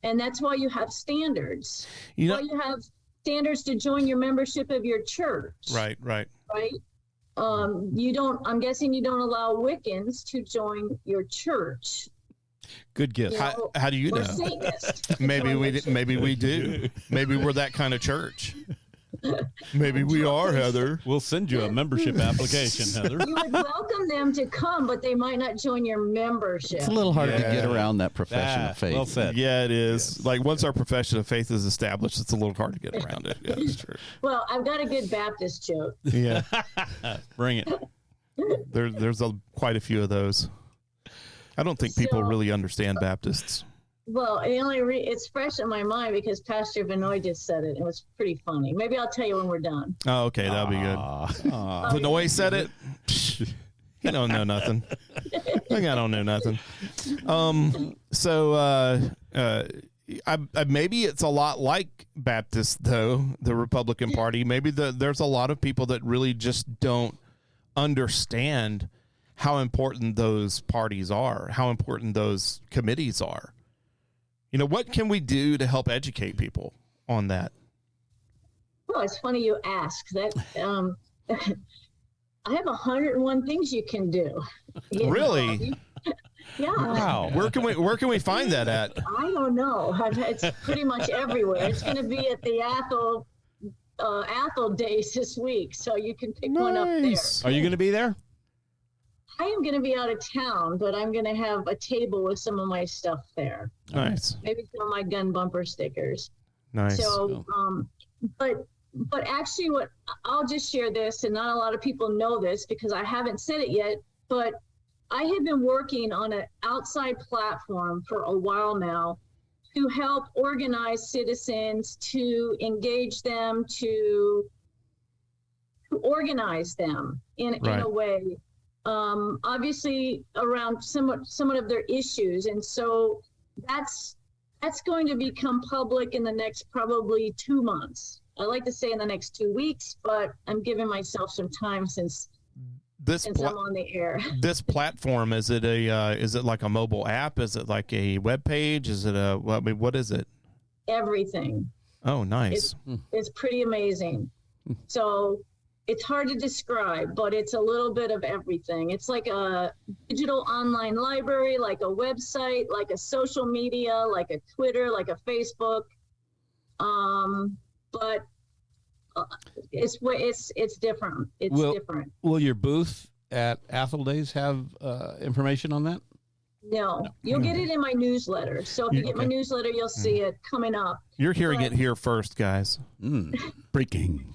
And that's why you have standards. You have standards to join your membership of your church. Right. I'm guessing you don't allow Wiccans to join your church. Good guess. How do you know? Maybe we do. Maybe we're that kind of church. Maybe we are, Heather. We'll send you a membership application, Heather. You would welcome them to come, but they might not join your membership. It's a little hard to get around that profession of faith. Well said. Yeah, it is. Like once our profession of faith is established, it's a little hard to get around it. Yeah, that's true. Well, I've got a good Baptist joke. Yeah. Bring it. There's quite a few of those. I don't think people really understand Baptists. Well, it's fresh in my mind because Pastor Vinoy just said it. It was pretty funny. Maybe I'll tell you when we're done. Oh, okay. That'll be good. Vinoy said it. He don't know nothing. I don't know nothing. Maybe it's a lot like Baptist, though, the Republican Party. Maybe there's a lot of people that really just don't understand how important those parties are, how important those committees are. You know, what can we do to help educate people on that? Well, it's funny you ask that. I have 101 things you can do. Really? Yeah. Wow. Where can we find that at? I don't know. It's pretty much everywhere. It's going to be at the Athol Days this week, so you can pick one up there. Are you going to be there? I am going to be out of town, but I'm going to have a table with some of my stuff there. Nice. Maybe some of my gun bumper stickers. Nice. So, but actually, what I'll just share this, and not a lot of people know this because I haven't said it yet, but I have been working on an outside platform for a while now to help organize citizens, to engage them, to organize them in a way. Obviously around somewhat of their issues. And so that's going to become public in the next probably 2 months. I like to say in the next 2 weeks, but I'm giving myself some time since I'm on the air. This platform, is it like a mobile app? Is it like a web page? Is it what is it? Everything. Oh, nice. It's pretty amazing. So it's hard to describe, but it's a little bit of everything. It's like a digital online library, like a website, like a social media, like a Twitter, like a Facebook. But it's different. It's different. Will your booth at Athol Days have information on that? No, you'll get it in my newsletter. So if you get my newsletter, you'll see it coming up. You're hearing it here first, guys. Breaking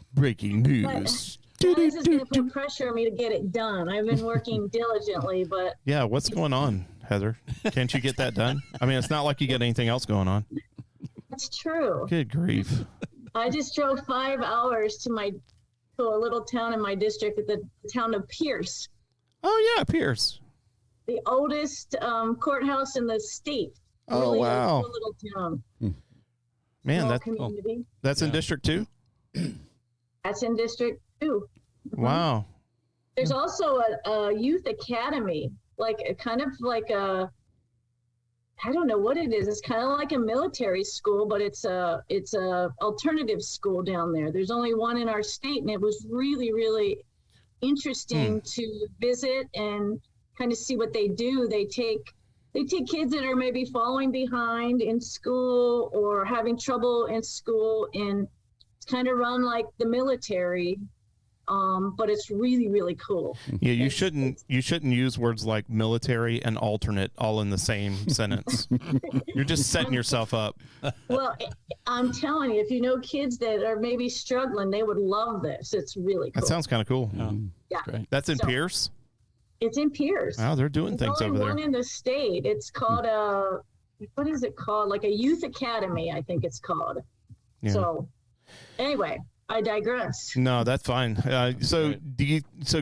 news. This is going to put pressure on me to get it done. I've been working diligently, but... Yeah, what's going on, Heather? Can't you get that done? I mean, it's not like you get anything else going on. That's true. Good grief. I just drove 5 hours to a little town in my district, at the town of Pierce. Oh, yeah, Pierce. The oldest courthouse in the state. Oh, really wow. A little town. Man, that's in District 2? That's in District 2. Wow. There's also a youth academy, I don't know what it is. It's kind of like a military school, but it's a alternative school down there. There's only one in our state, and it was really, really interesting to visit and kind of see what they do. They take kids that are maybe falling behind in school or having trouble in school, and it's kind of run like the military. But it's really, really cool. Yeah, you shouldn't use words like military and alternate all in the same sentence. You're just setting yourself up. Well, I'm telling you, if you know kids that are maybe struggling, they would love this. It's really cool. That sounds kind of cool. Yeah. Great. That's in Pierce? It's in Pierce. Wow, they're doing things over there. One in the state. It's called what is it called? Like a youth academy, I think it's called. Yeah. So anyway, I digress. No, that's fine. So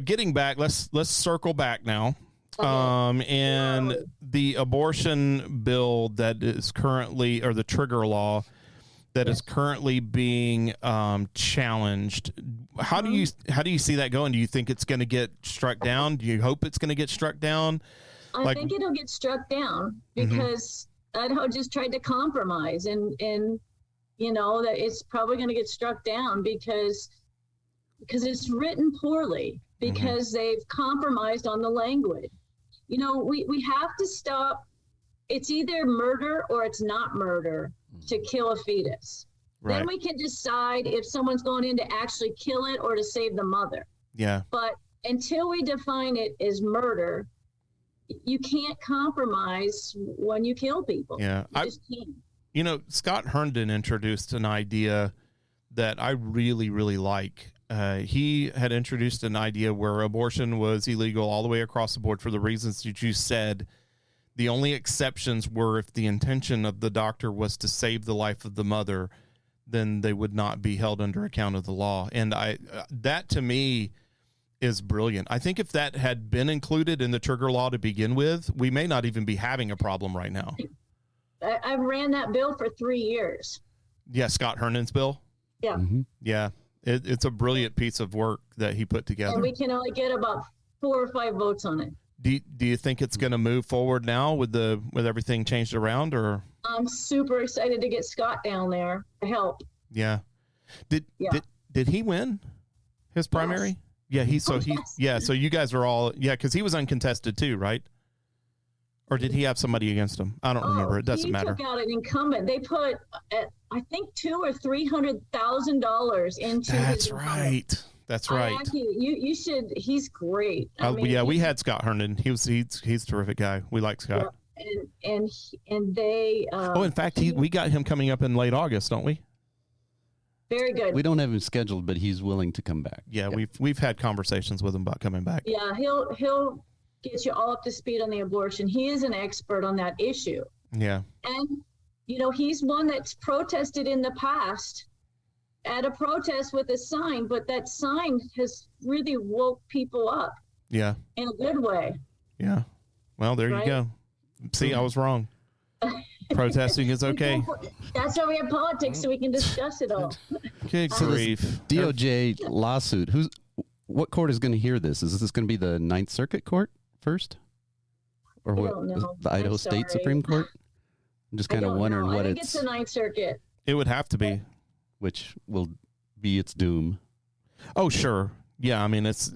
getting back, let's circle back now. And the abortion bill that is currently, or the trigger law that is currently being challenged. How do you see that going? Do you think it's going to get struck down? Do you hope it's going to get struck down? I think it'll get struck down because Idaho just tried to compromise, and that it's probably going to get struck down because it's written poorly, because they've compromised on the language. We have to stop. It's either murder or it's not murder to kill a fetus. Right. Then we can decide if someone's going in to actually kill it or to save the mother. Yeah. But until we define it as murder, you can't compromise when you kill people. Yeah. You just can't. Scott Herndon introduced an idea that I really, really like. He had introduced an idea where abortion was illegal all the way across the board for the reasons that you said. The only exceptions were if the intention of the doctor was to save the life of the mother, then they would not be held under account of the law. And that to me is brilliant. I think if that had been included in the trigger law to begin with, we may not even be having a problem right now. I've ran that bill for 3 years. Yeah, Scott Herndon's bill? Yeah. Mm-hmm. Yeah. It's a brilliant piece of work that he put together. And we can only get about 4 or 5 votes on it. Do you think it's going to move forward now with everything changed around, or? I'm super excited to get Scott down there to help. Yeah. Did he win his primary? Yes. So you guys are all, because he was uncontested too, right? Or did he have somebody against him? I don't remember. It doesn't matter. He took out an incumbent. They put, I think, $200,000 or $300,000 into. That's right. That's right. You should. He's great. We had Scott Herndon. He's a terrific guy. We like Scott. And they. In fact, we got him coming up in late August, don't we? Very good. We don't have him scheduled, but he's willing to come back. Yeah, we've had conversations with him about coming back. Yeah, he'll get you all up to speed on the abortion. He is an expert on that issue. Yeah. And he's one that's protested in the past at a protest with a sign, but that sign has really woke people up. Yeah. In a good way. Yeah. Well, there you go. See, I was wrong. Protesting is okay. That's why we have politics, so we can discuss it all. Good grief. DOJ lawsuit. What court is going to hear this? Is this going to be the Ninth Circuit Court first? Or the Idaho State Supreme Court? I'm just kind of wondering what I think it's the Ninth Circuit. It would have to be. Which will be its doom. Oh, sure. Yeah, I mean, it's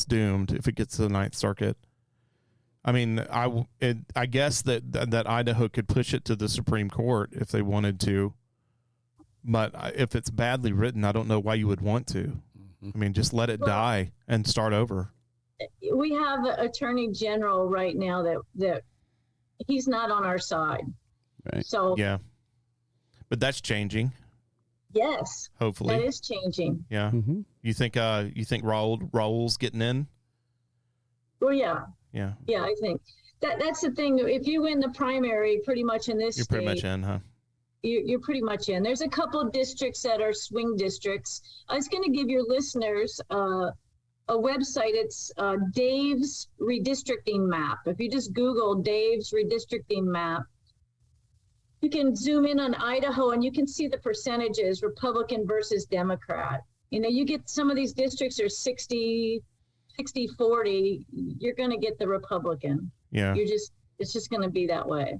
doomed if it gets to the Ninth Circuit. I mean, I guess that Idaho could push it to the Supreme Court if they wanted to. But if it's badly written, I don't know why you would want to. Mm-hmm. I mean, just let it die and start over. We have an attorney general right now that he's not on our side. Right. So yeah, but that's changing. Yes. Hopefully. That is changing. Yeah. Mm-hmm. You think Raul's getting in? Well, yeah. Yeah. Yeah, I think that's the thing. If you win the primary, pretty much in this you're pretty much in, huh? You're pretty much in. There's a couple of districts that are swing districts. I was going to give your listeners a website. It's Dave's Redistricting Map. If you just Google Dave's Redistricting Map, you can zoom in on Idaho and you can see the percentages, Republican versus Democrat. You get some of these districts are 60-40, you're going to get the Republican. Yeah. It's just going to be that way.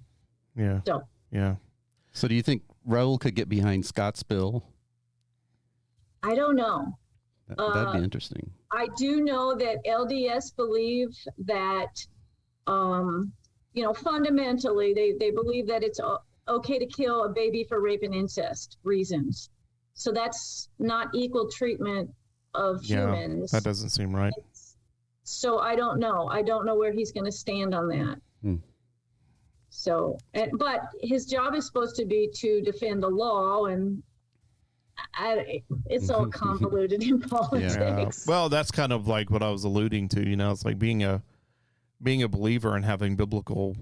Yeah. So do you think Raul could get behind Scott's bill? I don't know. That'd be interesting. I do know that LDS believe that, fundamentally, they believe that it's okay to kill a baby for rape and incest reasons. So that's not equal treatment of humans. That doesn't seem right. So I don't know. I don't know where he's going to stand on that. So, but his job is supposed to be to defend the law, and it's all convoluted in politics. Yeah. Well, that's kind of like what I was alluding to. It's like being a believer and having biblical,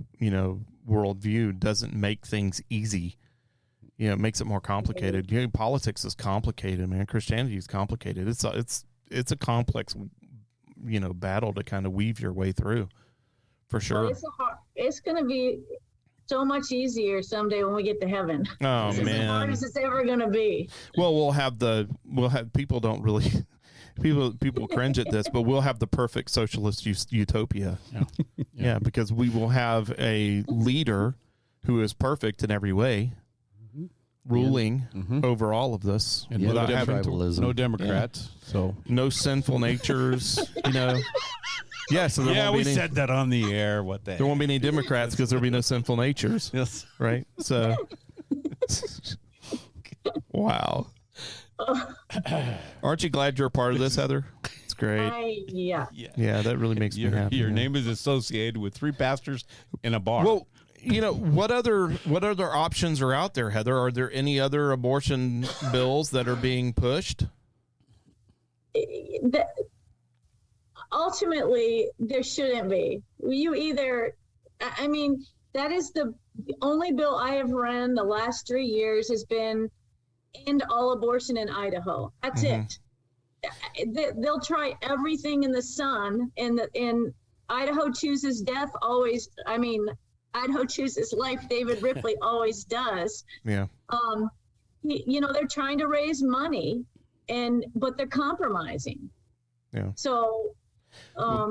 worldview doesn't make things easy. it makes it more complicated. Politics is complicated, man. Christianity is complicated. It's a complex, battle to kind of weave your way through, for sure. Well, it's going to be so much easier someday when we get to heaven. Oh, It's man. as hard as it's ever going to be. Well, we'll have people don't really, people cringe at this, but we'll have the perfect socialist utopia. Yeah, because we will have a leader who is perfect in every way, ruling over all of this, And without no having to, tribalism. No Democrats. So no sinful natures, Yeah, so there won't we be any, said that on the air. What the there won't be any Democrats because there'll be no sinful natures, Yes. right? So, wow. Aren't you glad you're a part of this, Heather? It's great. Yeah. Yeah, that really makes me happy. Your man. name is associated with 3 pastors in a bar. Well, what other options are out there, Heather? Are there any other abortion bills that are being pushed? Ultimately, there shouldn't be. That is the only bill I have run the last 3 years has been end all abortion in Idaho. That's it. They'll try everything in the sun, and Idaho chooses death always. Idaho chooses life. David Ripley always does. Yeah. They're trying to raise money, but they're compromising. Yeah. So.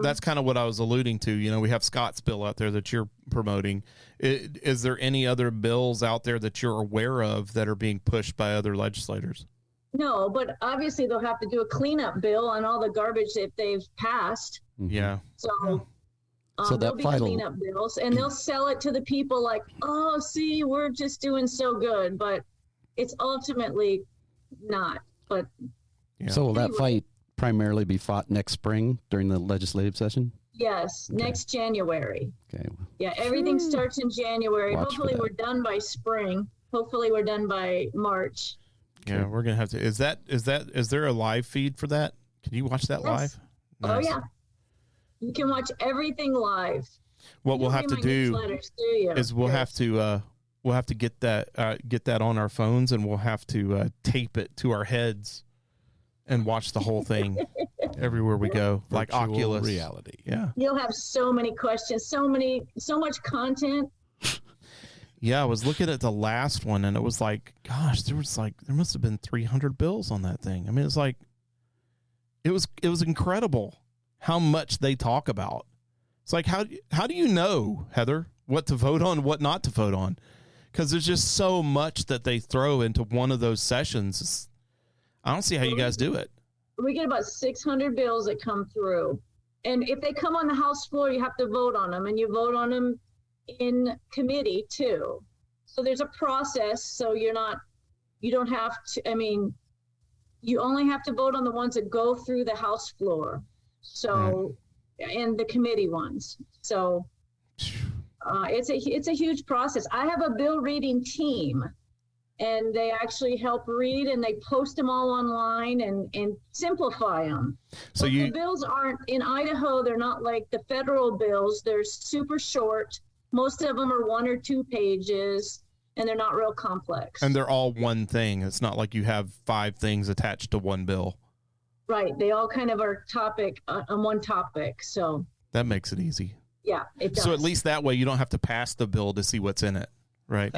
That's kind of what I was alluding to. We have Scott's bill out there that you're promoting. Is there any other bills out there that you're aware of that are being pushed by other legislators? No, but obviously they'll have to do a cleanup bill on all the garbage that they've passed. Yeah. So, So there'll that be final cleanup bills, and they'll sell it to the people like, oh, see, we're just doing so good, but it's ultimately not. But Yeah. So will that Anyway. fight primarily be fought next spring during the legislative session? yes, next January. Okay. Yeah, everything starts in January. Watch for Hopefully that. we're done by spring. Hopefully we're done by March. Yeah, we're gonna have to. Is there a live feed for that? Can you watch that Yes. live? Oh Nice. yeah, you can watch everything live. What You we'll don't have to read my do newsletters, do you? is we'll have to get that on our phones, and we'll have to tape it to our heads and watch the whole thing everywhere we go, like Virtual Oculus reality. Yeah. You'll have so many questions, so much content. Yeah, I was looking at the last one, and it was like, gosh, there must have been 300 bills on that thing. I mean, it's like, it was incredible how much they talk about. It's like, how do you know, Heather, what to vote on, what not to vote on? Because there's just so much that they throw into one of those sessions. I don't see how you guys do it. We get about 600 bills that come through. And if they come on the House floor, you have to vote on them, and you vote on them in committee too. So there's a process. So you don't have to, you only have to vote on the ones that go through the House floor. So, and the committee ones. So it's a huge process. I have a bill reading team, and they actually help read, and they post them all online and simplify them. So But the bills aren't in Idaho. They're not like the federal bills. They're super short. Most of them are 1 or 2 pages, and they're not real complex. And they're all one thing. It's not like you have 5 things attached to one bill. Right. They all kind of are on one topic. So That makes it easy. yeah, it does. So at least that way you don't have to pass the bill to see what's in it, right?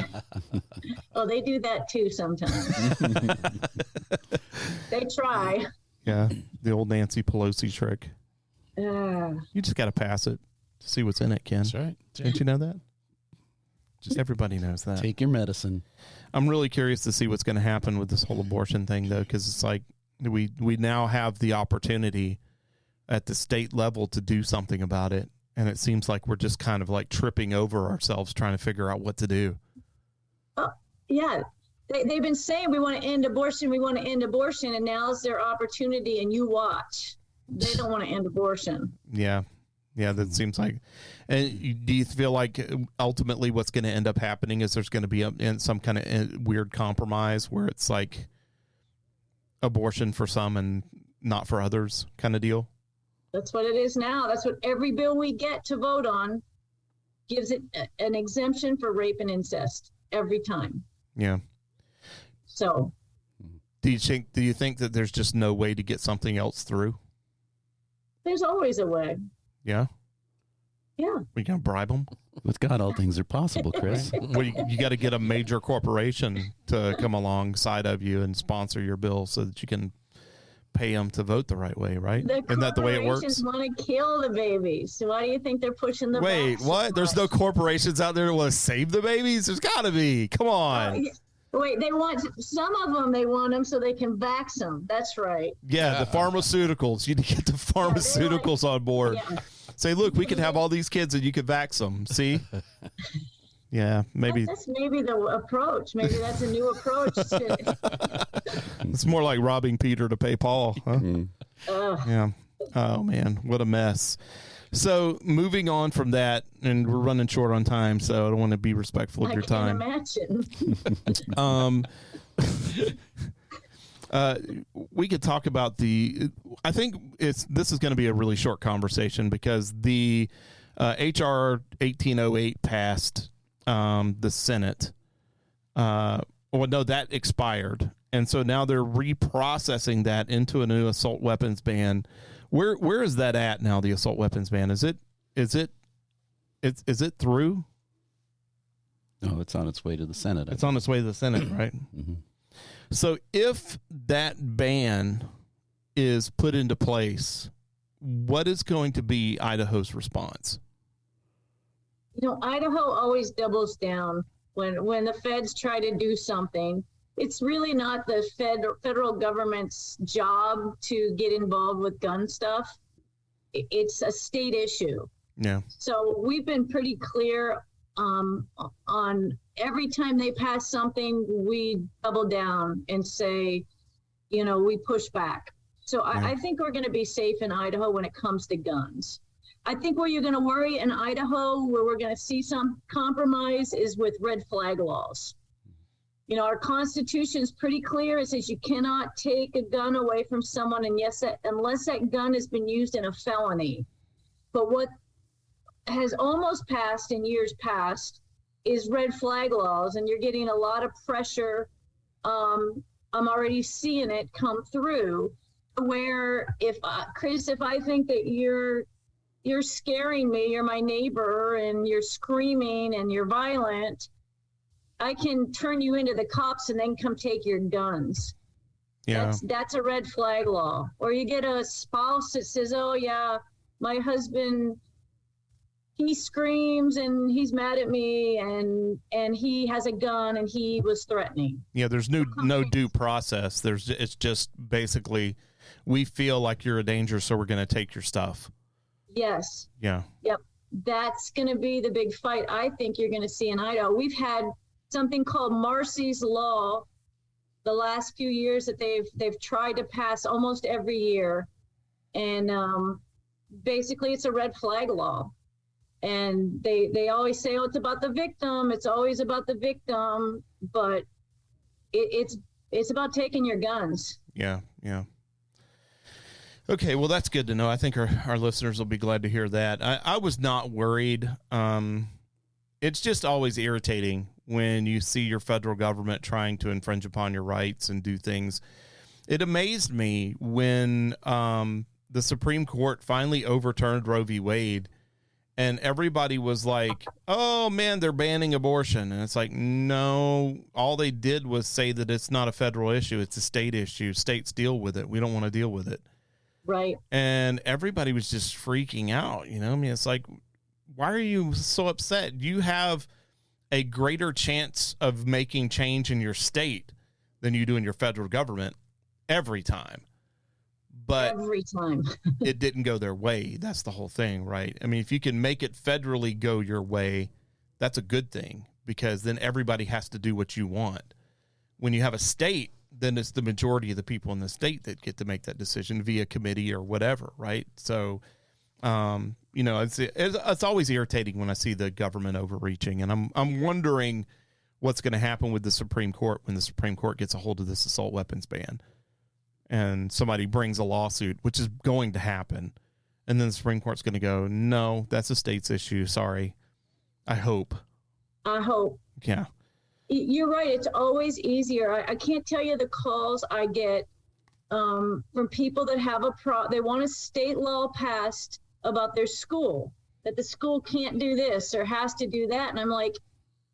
Oh, they do that too sometimes. They try. Yeah, the old Nancy Pelosi trick. Uh, You just got to pass it to see what's in it, Ken. That's right. Didn't you know that? Just everybody knows that. Take your medicine. I'm really curious to see what's going to happen with this whole abortion thing, though, because it's like we now have the opportunity at the state level to do something about it, and it seems like we're just kind of like tripping over ourselves trying to figure out what to do. yeah. They've been saying we want to end abortion, and now's their opportunity, and you watch. They don't want to end abortion. Yeah, that seems like. And do you feel like ultimately what's going to end up happening is there's going to be some kind of weird compromise where it's like abortion for some and not for others kind of deal? That's what it is now. That's what every bill we get to vote on gives it an exemption for rape and incest every time. Yeah. So, Do you think that there's just no way to get something else through? there's always a way. Yeah. Yeah. We can bribe them. With God, all things are possible, Chris. Well, you got to get a major corporation to come alongside of you and sponsor your bill so that you can pay them to vote the right way, right? Isn't that the way it works? The corporations want to kill the babies. So why do you think they're pushing the Wait, vax so what? There's no much? corporations out there that want to save the babies? There's got to be. Come on. Wait, they want some of them. They want them so they can vax them. That's right. Yeah, the pharmaceuticals. You need to get the pharmaceuticals on board. Yeah. Say, look, we could have all these kids and you could vax them. See? Yeah, maybe. That's maybe the approach. Maybe that's a new approach. It's more like robbing Peter to pay Paul. Huh? Yeah. Oh, man. What a mess. So moving on from that, and we're running short on time, so I don't want to be respectful of your time. I can imagine. We could talk about I think this is going to be a really short conversation because the HR 1808 passed the Senate. Well, no, that expired. And so now they're reprocessing that into a new assault weapons ban. Where is that at now, the assault weapons ban? Is it through? No, it's on its way to the Senate. It's on its way to the Senate, right? Mm-hmm. So if that ban is put into place, what is going to be Idaho's response? Idaho always doubles down when the feds try to do something. It's really not the federal government's job to get involved with gun stuff. It's a state issue. Yeah. So we've been pretty clear on every time they pass something, we double down and say, we push back. So I think we're going to be safe in Idaho when it comes to guns. I think where you're going to worry in Idaho, where we're going to see some compromise, is with red flag laws. Our Constitution is pretty clear. It says you cannot take a gun away from someone, and unless that gun has been used in a felony. But what has almost passed in years past is red flag laws, and you're getting a lot of pressure. I'm already seeing it come through, where Chris, if I think that you're scaring me, you're my neighbor, and you're screaming and you're violent, I can turn you into the cops and then come take your guns. Yeah. That's a red flag law. Or you get a spouse that says, oh yeah, my husband, he screams and he's mad at me and he has a gun and he was threatening. Yeah, there's no due process. It's just basically, we feel like you're a danger, so we're going to take your stuff. Yes. Yeah. Yep. That's going to be the big fight I think you're going to see in Idaho. We've had something called Marcy's Law the last few years that they've tried to pass almost every year. And basically it's a red flag law. And they always say, oh, it's about the victim. It's always about the victim. But it's about taking your guns. Yeah, yeah. Okay, well, that's good to know. I think our listeners will be glad to hear that. I was not worried. It's just always irritating when you see your federal government trying to infringe upon your rights and do things. It amazed me when the Supreme Court finally overturned Roe v. Wade, and everybody was like, oh, man, they're banning abortion. And it's like, no, all they did was say that it's not a federal issue. It's a state issue. States deal with it. We don't want to deal with it. Right. And everybody was just freaking out. I mean, it's like, why are you so upset? You have a greater chance of making change in your state than you do in your federal government every time. But every time it didn't go their way. That's the whole thing, right? I mean, if you can make it federally go your way, that's a good thing, because then everybody has to do what you want. When you have a state, then it's the majority of the people in the state that get to make that decision via committee or whatever, right? So, it's always irritating when I see the government overreaching, and I'm wondering what's going to happen with the Supreme Court when the Supreme Court gets a hold of this assault weapons ban, and somebody brings a lawsuit, which is going to happen, and then the Supreme Court's going to go, no, that's a state's issue. Sorry. I hope. Yeah. You're right. It's always easier. I can't tell you the calls I get from people that have they want a state law passed about their school, that the school can't do this or has to do that. And I'm like,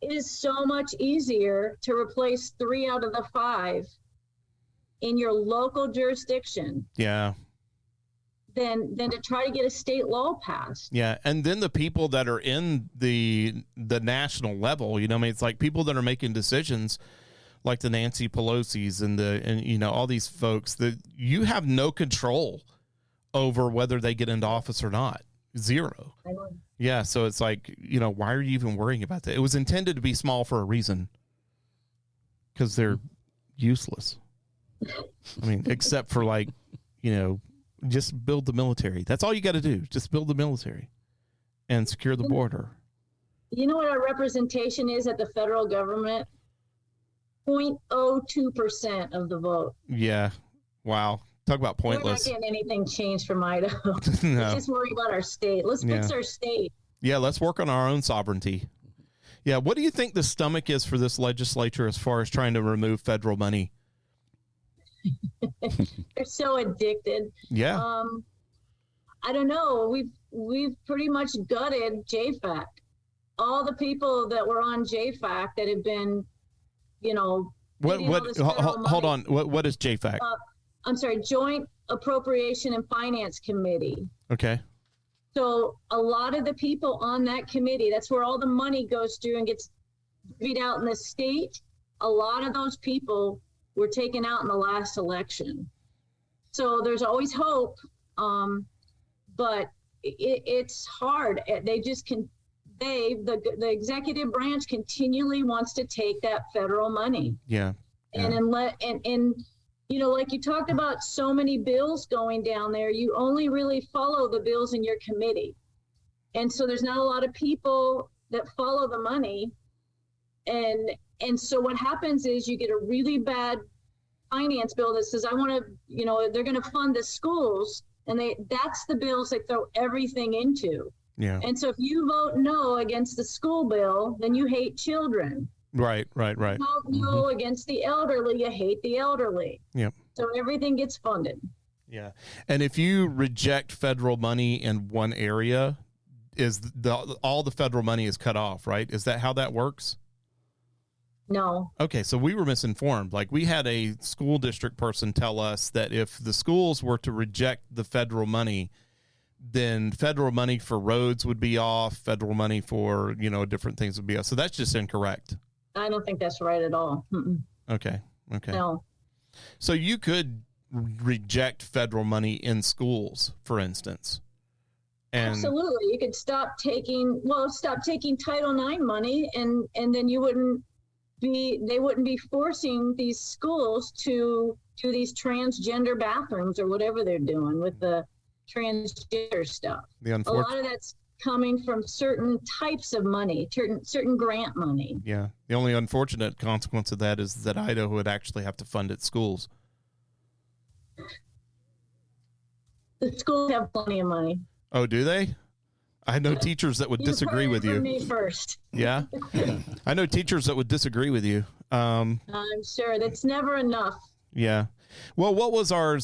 it is so much easier to replace 3 out of the 5 in your local jurisdiction. Yeah. Than to try to get a state law passed. Yeah, and then the people that are in the national level, I mean, it's like people that are making decisions, like the Nancy Pelosi's and all these folks that you have no control over whether they get into office or not. Zero. Yeah, so it's like, why are you even worrying about that? It was intended to be small for a reason, because they're useless. I mean, except for just build the military. That's all you got to do. Just build the military and secure the border. You know what our representation is at the federal government? 0.02% of the vote. Yeah. Wow. Talk about pointless. We're not getting anything changed from Idaho. No. Let's just worry about our state. Let's fix our state. Yeah, let's work on our own sovereignty. Yeah, what do you think the stomach is for this legislature as far as trying to remove federal money? They're so addicted. Yeah. I don't know. We've pretty much gutted JFAC. All the people that were on JFAC that have been, hold on. What is JFAC? I'm sorry, Joint Appropriation and Finance Committee. Okay. So a lot of the people on that committee, that's where all the money goes to and gets divvied out in the state. A lot of those people were taken out in the last election. So there's always hope, but it's hard. They just the executive branch continually wants to take that federal money. Yeah. And like you talked about so many bills going down there, you only really follow the bills in your committee. And so there's not a lot of people that follow the money. And so what happens is you get a really bad finance bill that says, I want to, they're going to fund the schools, and that's the bills they throw everything into. Yeah. And so if you vote no against the school bill, then you hate children. Right. If you vote no against the elderly, you hate the elderly. Yep. So everything gets funded. Yeah. And if you reject federal money in one area, all the federal money is cut off, right? Is that how that works? No. Okay, so we were misinformed. Like, we had a school district person tell us that if the schools were to reject the federal money, then federal money for roads would be off, federal money for, different things would be off. So that's just incorrect. I don't think that's right at all. Mm-mm. Okay. No. So you could reject federal money in schools, for instance. And absolutely. You could stop taking Title IX money, and then they wouldn't be forcing these schools to do these transgender bathrooms or whatever they're doing with the transgender stuff. A lot of that's coming from certain types of money, certain grant money. Yeah. The only unfortunate consequence of that is that Idaho would actually have to fund its schools. The schools have plenty of money. Oh, do they? I know teachers that would disagree with you. Me first. Yeah. I know teachers that would disagree with you. I'm sure that's never enough. Yeah. Well, what was our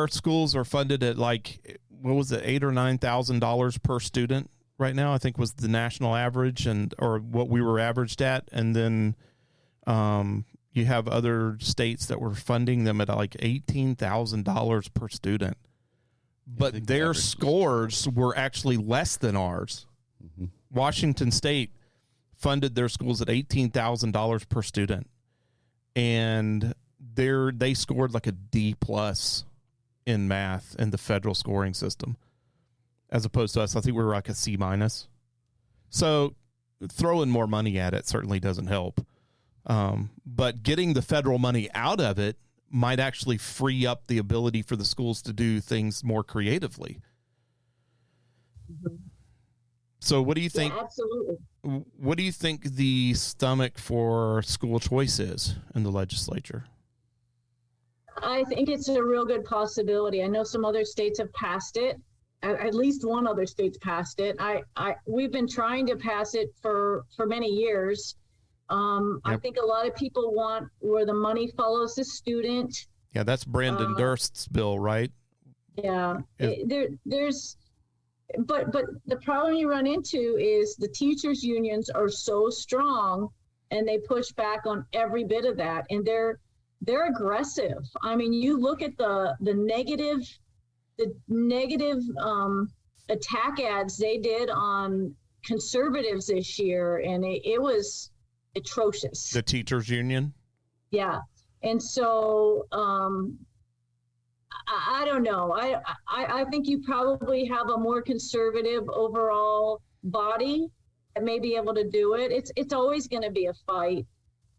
schools are funded at, like, what was it, $8,000 or $9,000 per student right now, I think was the national average, or what we were averaged at. And then you have other states that were funding them at like $18,000 per student. But their scores were actually less than ours. Mm-hmm. Washington State funded their schools at $18,000 per student. And they scored like a D+ in math in the federal scoring system, as opposed to us. I think we were like a C-. So throwing more money at it certainly doesn't help. But getting the federal money out of it might actually free up the ability for the schools to do things more creatively. Mm-hmm. So what do you think? Yeah, absolutely. What do you think the stomach for school choice is in the legislature? I think it's a real good possibility. I know some other states have passed it. At least one other state's passed it. We've been trying to pass it for many years. I think a lot of people want where the money follows the student. Yeah, that's Brandon Durst's bill, right? Yeah, but the problem you run into is the teachers' unions are so strong, and they push back on every bit of that, and they're aggressive. I mean, you look at the negative attack ads they did on conservatives this year, and it was atrocious. The teachers' union? Yeah. And so I don't know. I think you probably have a more conservative overall body that may be able to do it. It's always going to be a fight.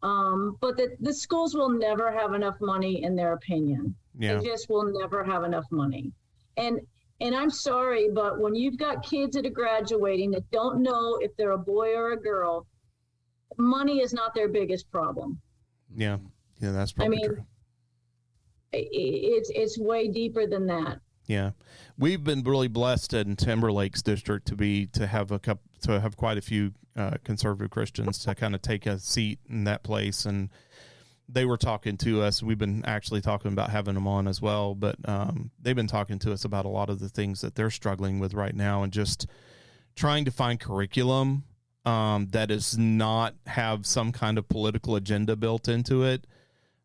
But the schools will never have enough money, in their opinion. Yeah. They just will never have enough money. And I'm sorry, but when you've got kids that are graduating that don't know if they're a boy or a girl, money is not their biggest problem. Yeah. Yeah, that's probably true. It's way deeper than that. Yeah, we've been really blessed in Timberlake's district to have quite a few conservative Christians to kind of take a seat in that place, and they were talking to us. We've been actually talking about having them on as well, but they've been talking to us about a lot of the things that they're struggling with right now, and just trying to find curriculum that does not have some kind of political agenda built into it.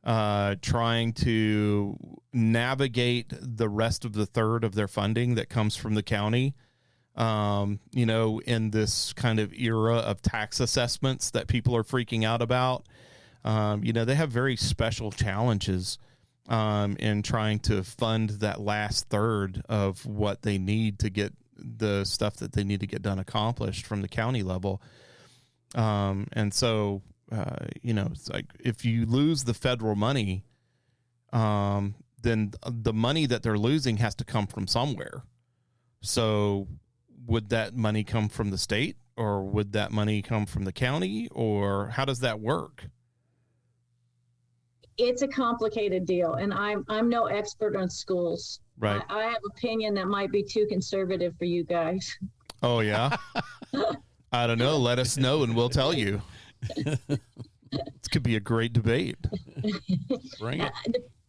Trying to navigate the rest of the third of their funding that comes from the county, in this kind of era of tax assessments that people are freaking out about. They have very special challenges in trying to fund that last third of what they need to get the stuff that they need to get done accomplished from the county level. And so, it's like if you lose the federal money, then the money that they're losing has to come from somewhere. So would that money come from the state, or would that money come from the county, or how does that work? It's a complicated deal, and I'm no expert on schools. Right. I have opinion that might be too conservative for you guys. Oh, yeah? I don't know. Let us know, and we'll tell you. This could be a great debate. Bring it.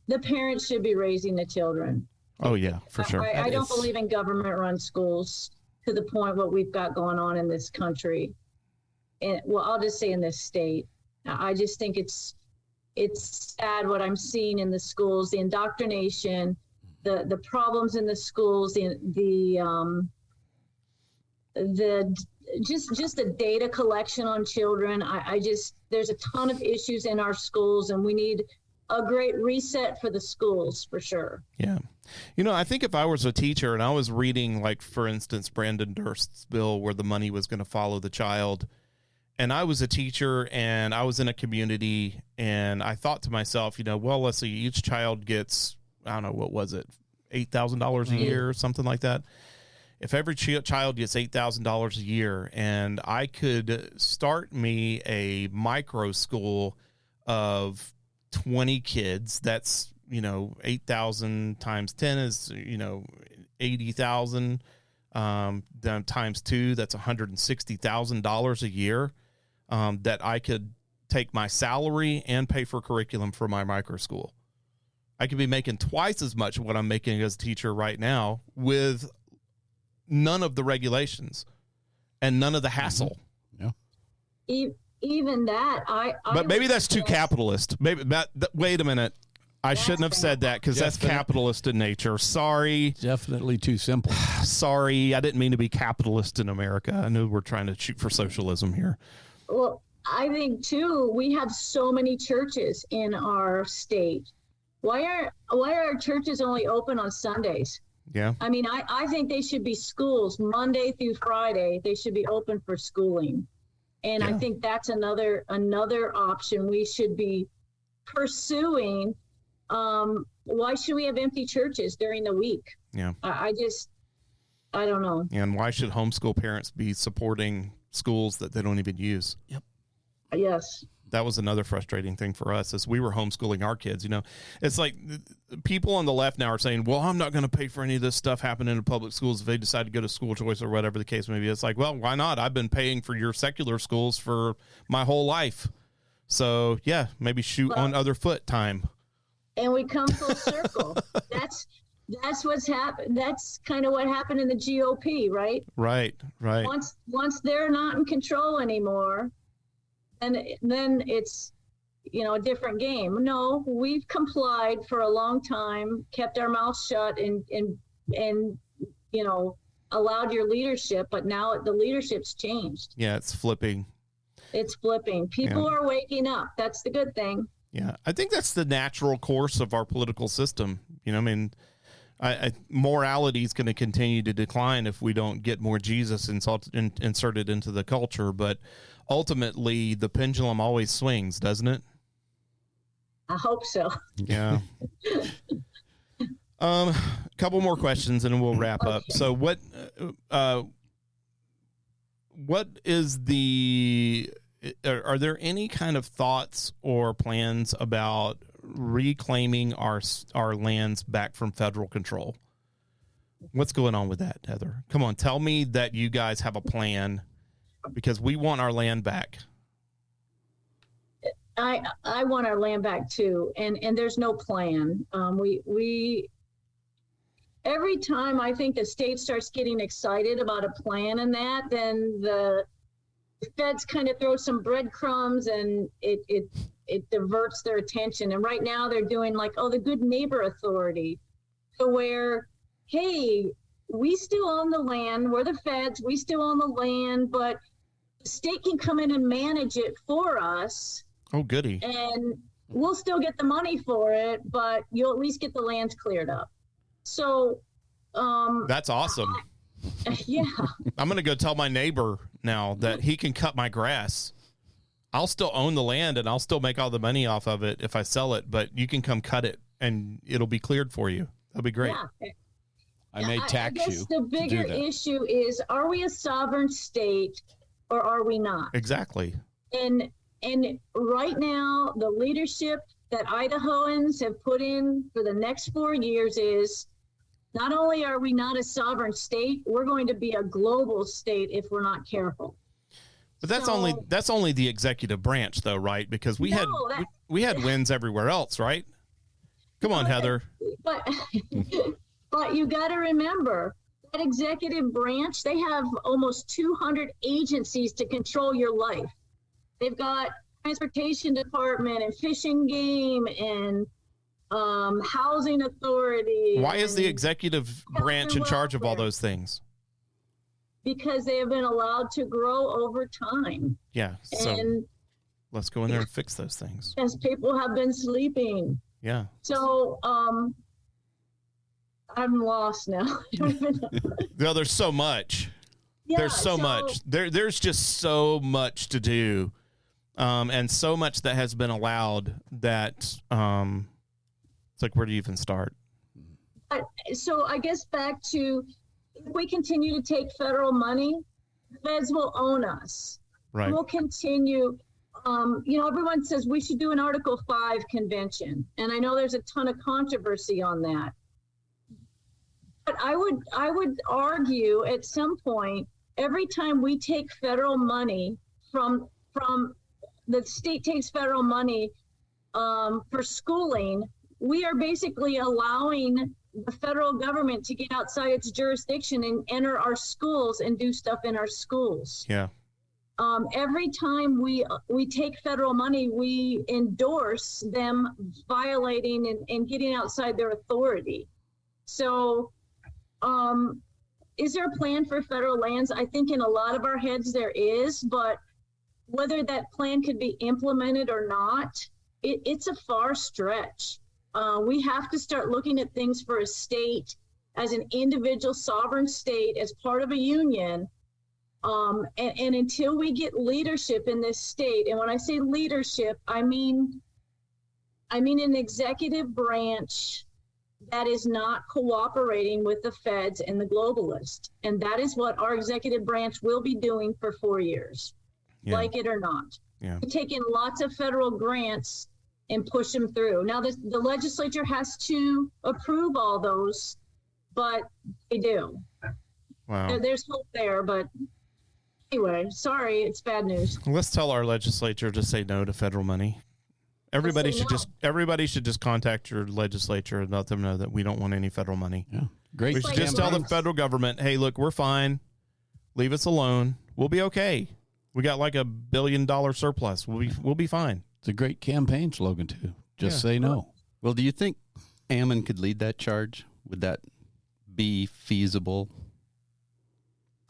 The parents should be raising the children. Oh, yeah, for sure. I don't believe in government-run schools to the point what we've got going on in this country. And I'll just say in this state. I just think it's sad what I'm seeing in the schools, the indoctrination, the problems in the schools, just the data collection on children. There's a ton of issues in our schools, and we need a great reset for the schools for sure. Yeah. I think if I was a teacher and I was reading, like, for instance, Brandon Durst's bill where the money was going to follow the child, and I was a teacher and I was in a community, and I thought to myself, well, let's see, each child gets, I don't know, what was it, $8,000 a year or something like that. If every child gets $8,000 a year, and I could start me a micro school of 20 kids, that's, 8,000 times 10 is, 80,000, then times 2, that's $160,000 a year, that I could take my salary and pay for curriculum for my micro school. I could be making twice as much what I'm making as a teacher right now with none of the regulations and none of the hassle. Yeah. Even that, but maybe that's too capitalist. Maybe wait a minute. I shouldn't have said that because that's capitalist in nature. Sorry. Definitely too simple. Sorry. I didn't mean to be capitalist in America. I knew we're trying to shoot for socialism here. Well, I think too, we have so many churches in our state. Why are our churches only open on Sundays? Yeah. I mean, I think they should be schools Monday through Friday. They should be open for schooling. And I think that's another option we should be pursuing. Why should we have empty churches during the week? Yeah. I don't know. And why should homeschool parents be supporting schools that they don't even use? Yep. Yes. That was another frustrating thing for us as we were homeschooling our kids. It's like people on the left now are saying, well, I'm not going to pay for any of this stuff happening in public schools if they decide to go to school choice or whatever the case may be. It's like, well, why not? I've been paying for your secular schools for my whole life. So yeah, maybe shoot on other foot time. And we come full circle. That's what's happened. That's kind of what happened in the GOP, right? Right. Once they're not in control anymore, and then it's, a different game. No, we've complied for a long time, kept our mouths shut, and allowed your leadership. But now the leadership's changed. Yeah, it's flipping. It's flipping. People are waking up. That's the good thing. Yeah, I think that's the natural course of our political system. Morality is going to continue to decline if we don't get more Jesus inserted into the culture. But ultimately, the pendulum always swings, doesn't it? I hope so. Yeah. A couple more questions and we'll wrap up. So what is are there any kind of thoughts or plans about reclaiming our lands back from federal control? What's going on with that, Heather? Come on, tell me that you guys have a plan, because we want our land back. I want our land back too, and there's no plan. We every time I think the state starts getting excited about a plan and that, then the feds kind of throw some breadcrumbs and it diverts their attention. And right now they're doing the good neighbor authority, to where, hey, we still own the land. We're the feds. We still own the land, but the state can come in and manage it for us. Oh, goody. And we'll still get the money for it, but you'll at least get the lands cleared up. So that's awesome. Yeah. I'm going to go tell my neighbor now that he can cut my grass. I'll still own the land and I'll still make all the money off of it if I sell it, but you can come cut it and it'll be cleared for you. That'll be great. Yeah. I may tax I guess you. The bigger issue is, are we a sovereign state or are we not? Exactly. And right now, the leadership that Idahoans have put in for the next 4 years is, not only are we not a sovereign state, we're going to be a global state if we're not careful. But that's only the executive branch, though, right? Because we had wins everywhere else, right? Come on, Heather. But you got to remember, that executive branch, they have almost 200 agencies to control your life. They've got transportation department and fish and game and housing authority. Why is the executive branch in charge of all those things? Because they have been allowed to grow over time. Yeah. So let's go in there and fix those things. As people have been sleeping. Yeah. So I'm lost now. I don't even know. No, there's so much. Yeah, there's so much. There's just so much to do. And so much that has been allowed that it's like, where do you even start? So I guess back to, if we continue to take federal money, feds will own us. Right. We'll continue. Everyone says we should do an Article 5 convention. And I know there's a ton of controversy on that. But I would argue at some point, every time we take federal money from the state takes federal money for schooling, we are basically allowing the federal government to get outside its jurisdiction and enter our schools and do stuff in our schools. Yeah. Every time we take federal money, we endorse them violating and getting outside their authority. So is there a plan for federal lands? I think in a lot of our heads there is, but whether that plan could be implemented or not, it's a far stretch. We have to start looking at things for a state as an individual sovereign state, as part of a union. And until we get leadership in this state, and when I say leadership, I mean an executive branch that is not cooperating with the feds and the globalists. And that is what our executive branch will be doing for 4 years, like it or not. Yeah. We're taking lots of federal grants and push them through. Now, the legislature has to approve all those, but they do. Wow. There's hope there, but Anyway, sorry, it's bad news. Let's tell our legislature to say no to federal money. Everybody Let's say should just contact your legislature and let them know that we don't want any federal money. Yeah. Great. We should just tell the federal government, hey, look, we're fine. Leave us alone. We'll be okay. We got like $1 billion surplus. We'll be fine. It's a great campaign slogan too. Just say no. Well, do you think Ammon could lead that charge? Would that be feasible?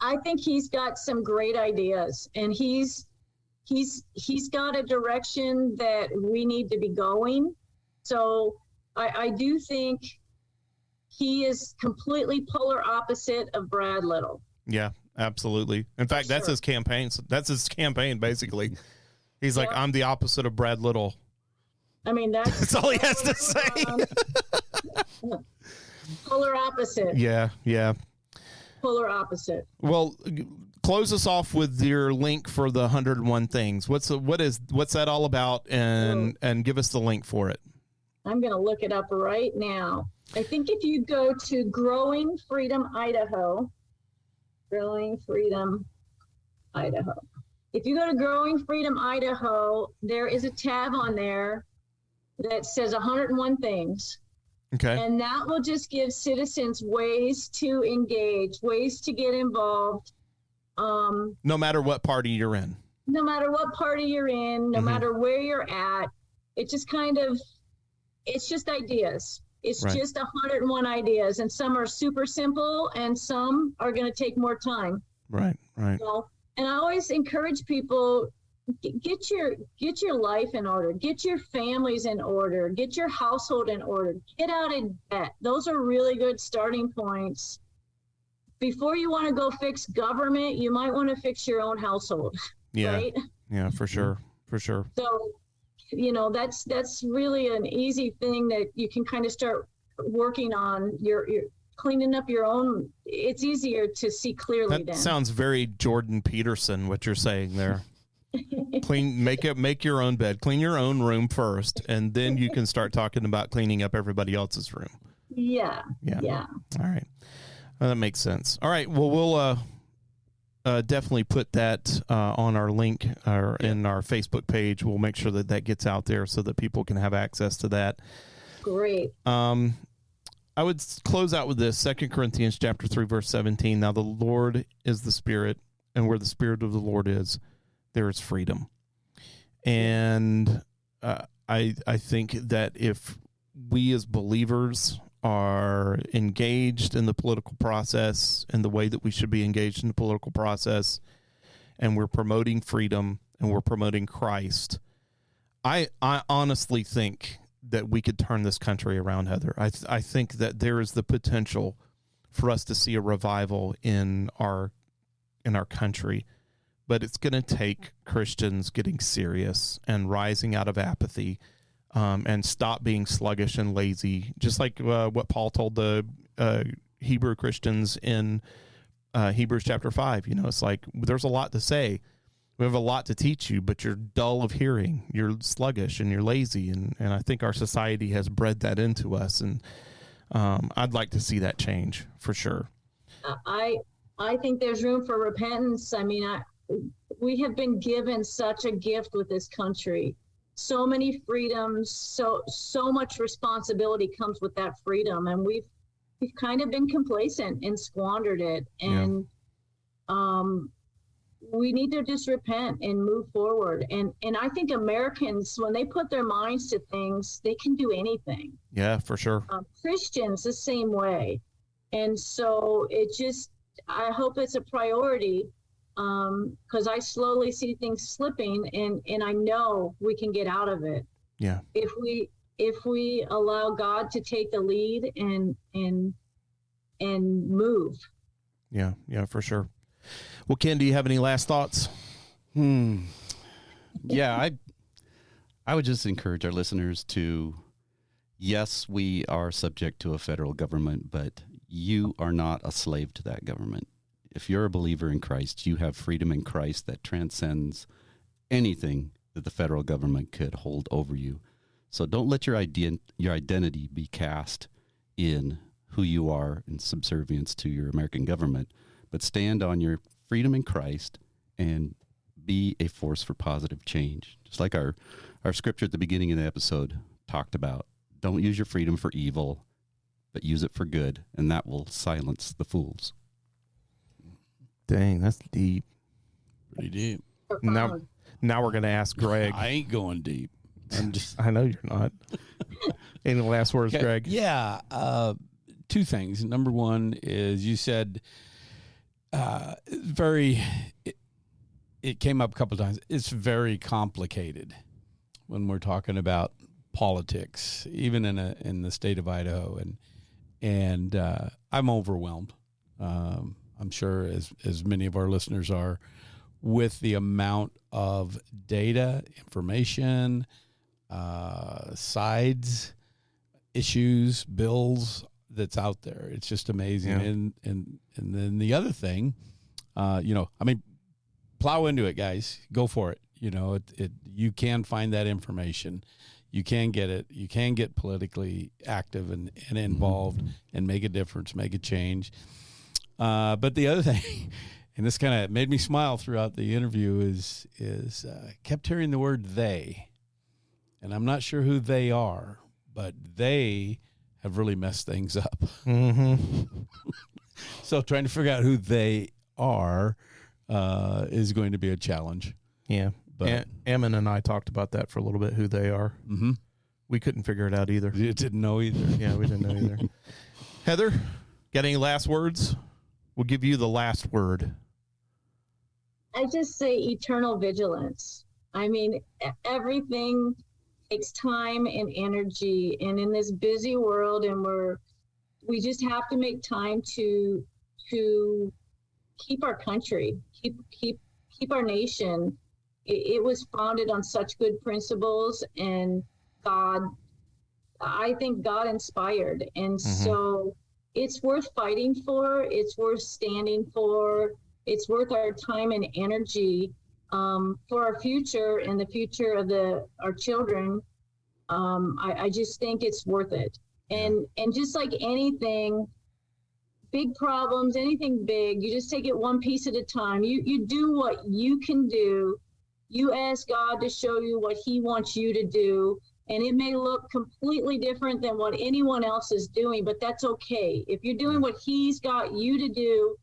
I think he's got some great ideas, and he's got a direction that we need to be going. So I do think he is completely polar opposite of Brad Little. Yeah, absolutely. In fact, that's his campaign. That's his campaign, basically. He's like, I'm the opposite of Brad Little. I mean, that's all he has to say. Polar opposite. Yeah. Polar opposite. Well, close us off with your link for the 101 things. What's that all about? And give us the link for it. I'm going to look it up right now. I think if you go to Growing Freedom, Idaho. If you go to Growing Freedom, Idaho, there is a tab on there that says 101 things. Okay. And that will just give citizens ways to engage, ways to get involved. No matter what party you're in. No matter what party you're in, no matter where you're at, it's just it's just ideas. It's just 101 ideas, and some are super simple, and some are going to take more time. Right. So, and I always encourage people, get your life in order, get your families in order, get your household in order, get out of debt. Those are really good starting points. Before you want to go fix government, you might want to fix your own household. Yeah. Right? Yeah, for sure. So, that's really an easy thing that you can kind of start working on. You're cleaning up your own. It's easier to see clearly. That sounds very Jordan Peterson, what you're saying there. Make your own bed, clean your own room first, and then you can start talking about cleaning up everybody else's room. Yeah. All right. That makes sense. All right. Well, we'll definitely put that on our link or in our Facebook page. We'll make sure that gets out there so that people can have access to that. Great. I would close out with this, 2 Corinthians chapter 3, verse 17. Now the Lord is the Spirit, and where the Spirit of the Lord is, there is freedom. And I think that if we as believers are engaged in the political process in the way that we should be engaged in the political process, and we're promoting freedom and we're promoting Christ, I honestly think that we could turn this country around, Heather. I think that there is the potential for us to see a revival in our country, but it's going to take Christians getting serious and rising out of apathy, and stop being sluggish and lazy, just like what Paul told the Hebrew Christians in Hebrews chapter 5. It's like, there's a lot to say. We have a lot to teach you, but you're dull of hearing. You're sluggish and you're lazy. And I think our society has bred that into us. And I'd like to see that change for sure. I think there's room for repentance. I mean, we have been given such a gift with this country. So many freedoms, so much responsibility comes with that freedom, and we've kind of been complacent and squandered it. And we need to just repent and move forward. And I think Americans, when they put their minds to things, they can do anything. Yeah, for sure. Christians the same way. And so I hope it's a priority. Because I slowly see things slipping, and I know we can get out of it. Yeah. If we allow God to take the lead and move. Yeah, for sure. Well, Ken, do you have any last thoughts? Yeah, I would just encourage our listeners to, yes, we are subject to a federal government, but you are not a slave to that government. If you're a believer in Christ, you have freedom in Christ that transcends anything that the federal government could hold over you. So don't let your identity be cast in who you are in subservience to your American government, but stand on your freedom in Christ and be a force for positive change. Just like our scripture at the beginning of the episode talked about. Don't use your freedom for evil, but use it for good, and that will silence the fools. Dang, that's deep. Pretty deep. Now we're going to ask Greg. I ain't going deep. I know you're not. Any last words, Greg? Yeah. Two things. Number one is you said it came up a couple of times. It's very complicated when we're talking about politics, even in the state of Idaho, and I'm overwhelmed. I'm sure as many of our listeners are, with the amount of data, information, sides, issues, bills that's out there. It's just amazing. Yeah. And then the other thing, plow into it, guys. Go for it. You can find that information. You can get it. You can get politically active and involved and make a difference, make a change. But the other thing, and this kind of made me smile throughout the interview, is kept hearing the word they. And I'm not sure who they are, but they have really messed things up. Mm-hmm. So trying to figure out who they are is going to be a challenge. Yeah. But Ammon and I talked about that for a little bit, who they are. Mm-hmm. We couldn't figure it out either. You didn't know either. Yeah, we didn't know either. Heather, got any last words? We'll give you the last word. I just say eternal vigilance. I mean, everything takes time and energy, and in this busy world, and we just have to make time to keep our country, keep our nation. It was founded on such good principles, and I think God inspired. And so it's worth fighting for. It's worth standing for. It's worth our time and energy for our future and the future of our children. I just think it's worth it. And just like anything, big problems, anything big, you just take it one piece at a time. You do what you can do. You ask God to show you what he wants you to do. And it may look completely different than what anyone else is doing, but that's okay. If you're doing what he's got you to do,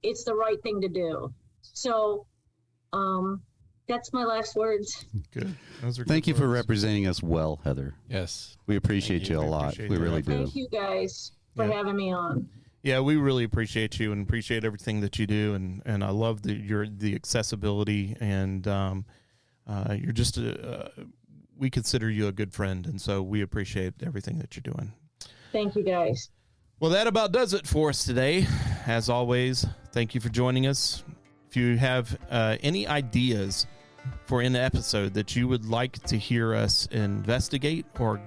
it's the right thing to do. So that's my last words. Good. Those are Thank good you for words. representing us well, Heather. Yes. We appreciate you a lot. We really do. Thank you guys for having me on. Yeah, we really appreciate you and appreciate everything that you do, and I love the accessibility, and you're just we consider you a good friend, and so we appreciate everything that you're doing. Thank you, guys. Well, that about does it for us today. As always, thank you for joining us. If you have any ideas for an episode that you would like to hear us investigate, or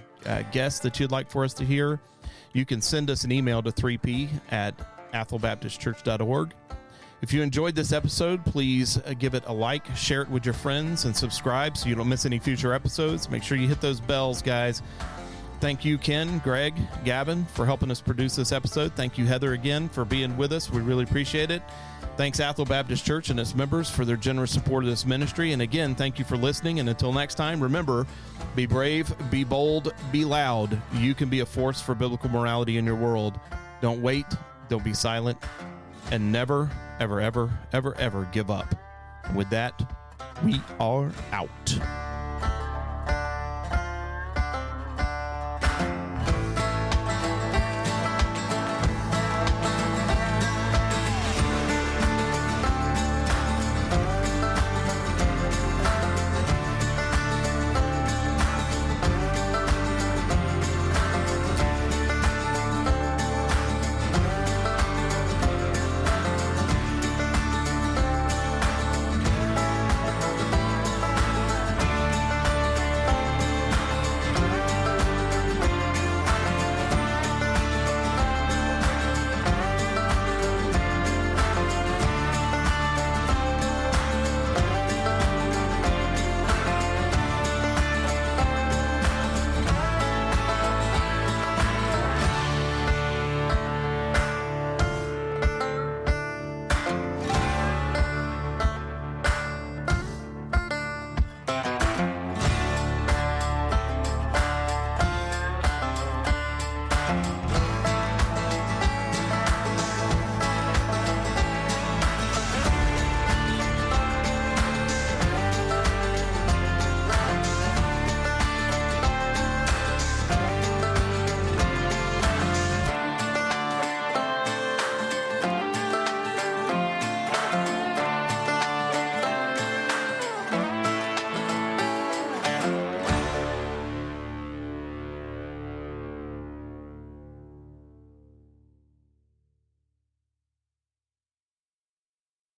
guests that you'd like for us to hear, you can send us an email to 3p@athelbaptistchurch.org. If you enjoyed this episode, please give it a like, share it with your friends, and subscribe so you don't miss any future episodes. Make sure you hit those bells, guys. Thank you, Ken, Greg, Gavin, for helping us produce this episode. Thank you, Heather, again, for being with us. We really appreciate it. Thanks, Athel Baptist Church and its members, for their generous support of this ministry. And again, thank you for listening. And until next time, remember, be brave, be bold, be loud. You can be a force for biblical morality in your world. Don't wait. Don't be silent. And never, ever, ever, ever, ever give up. And with that, we are out.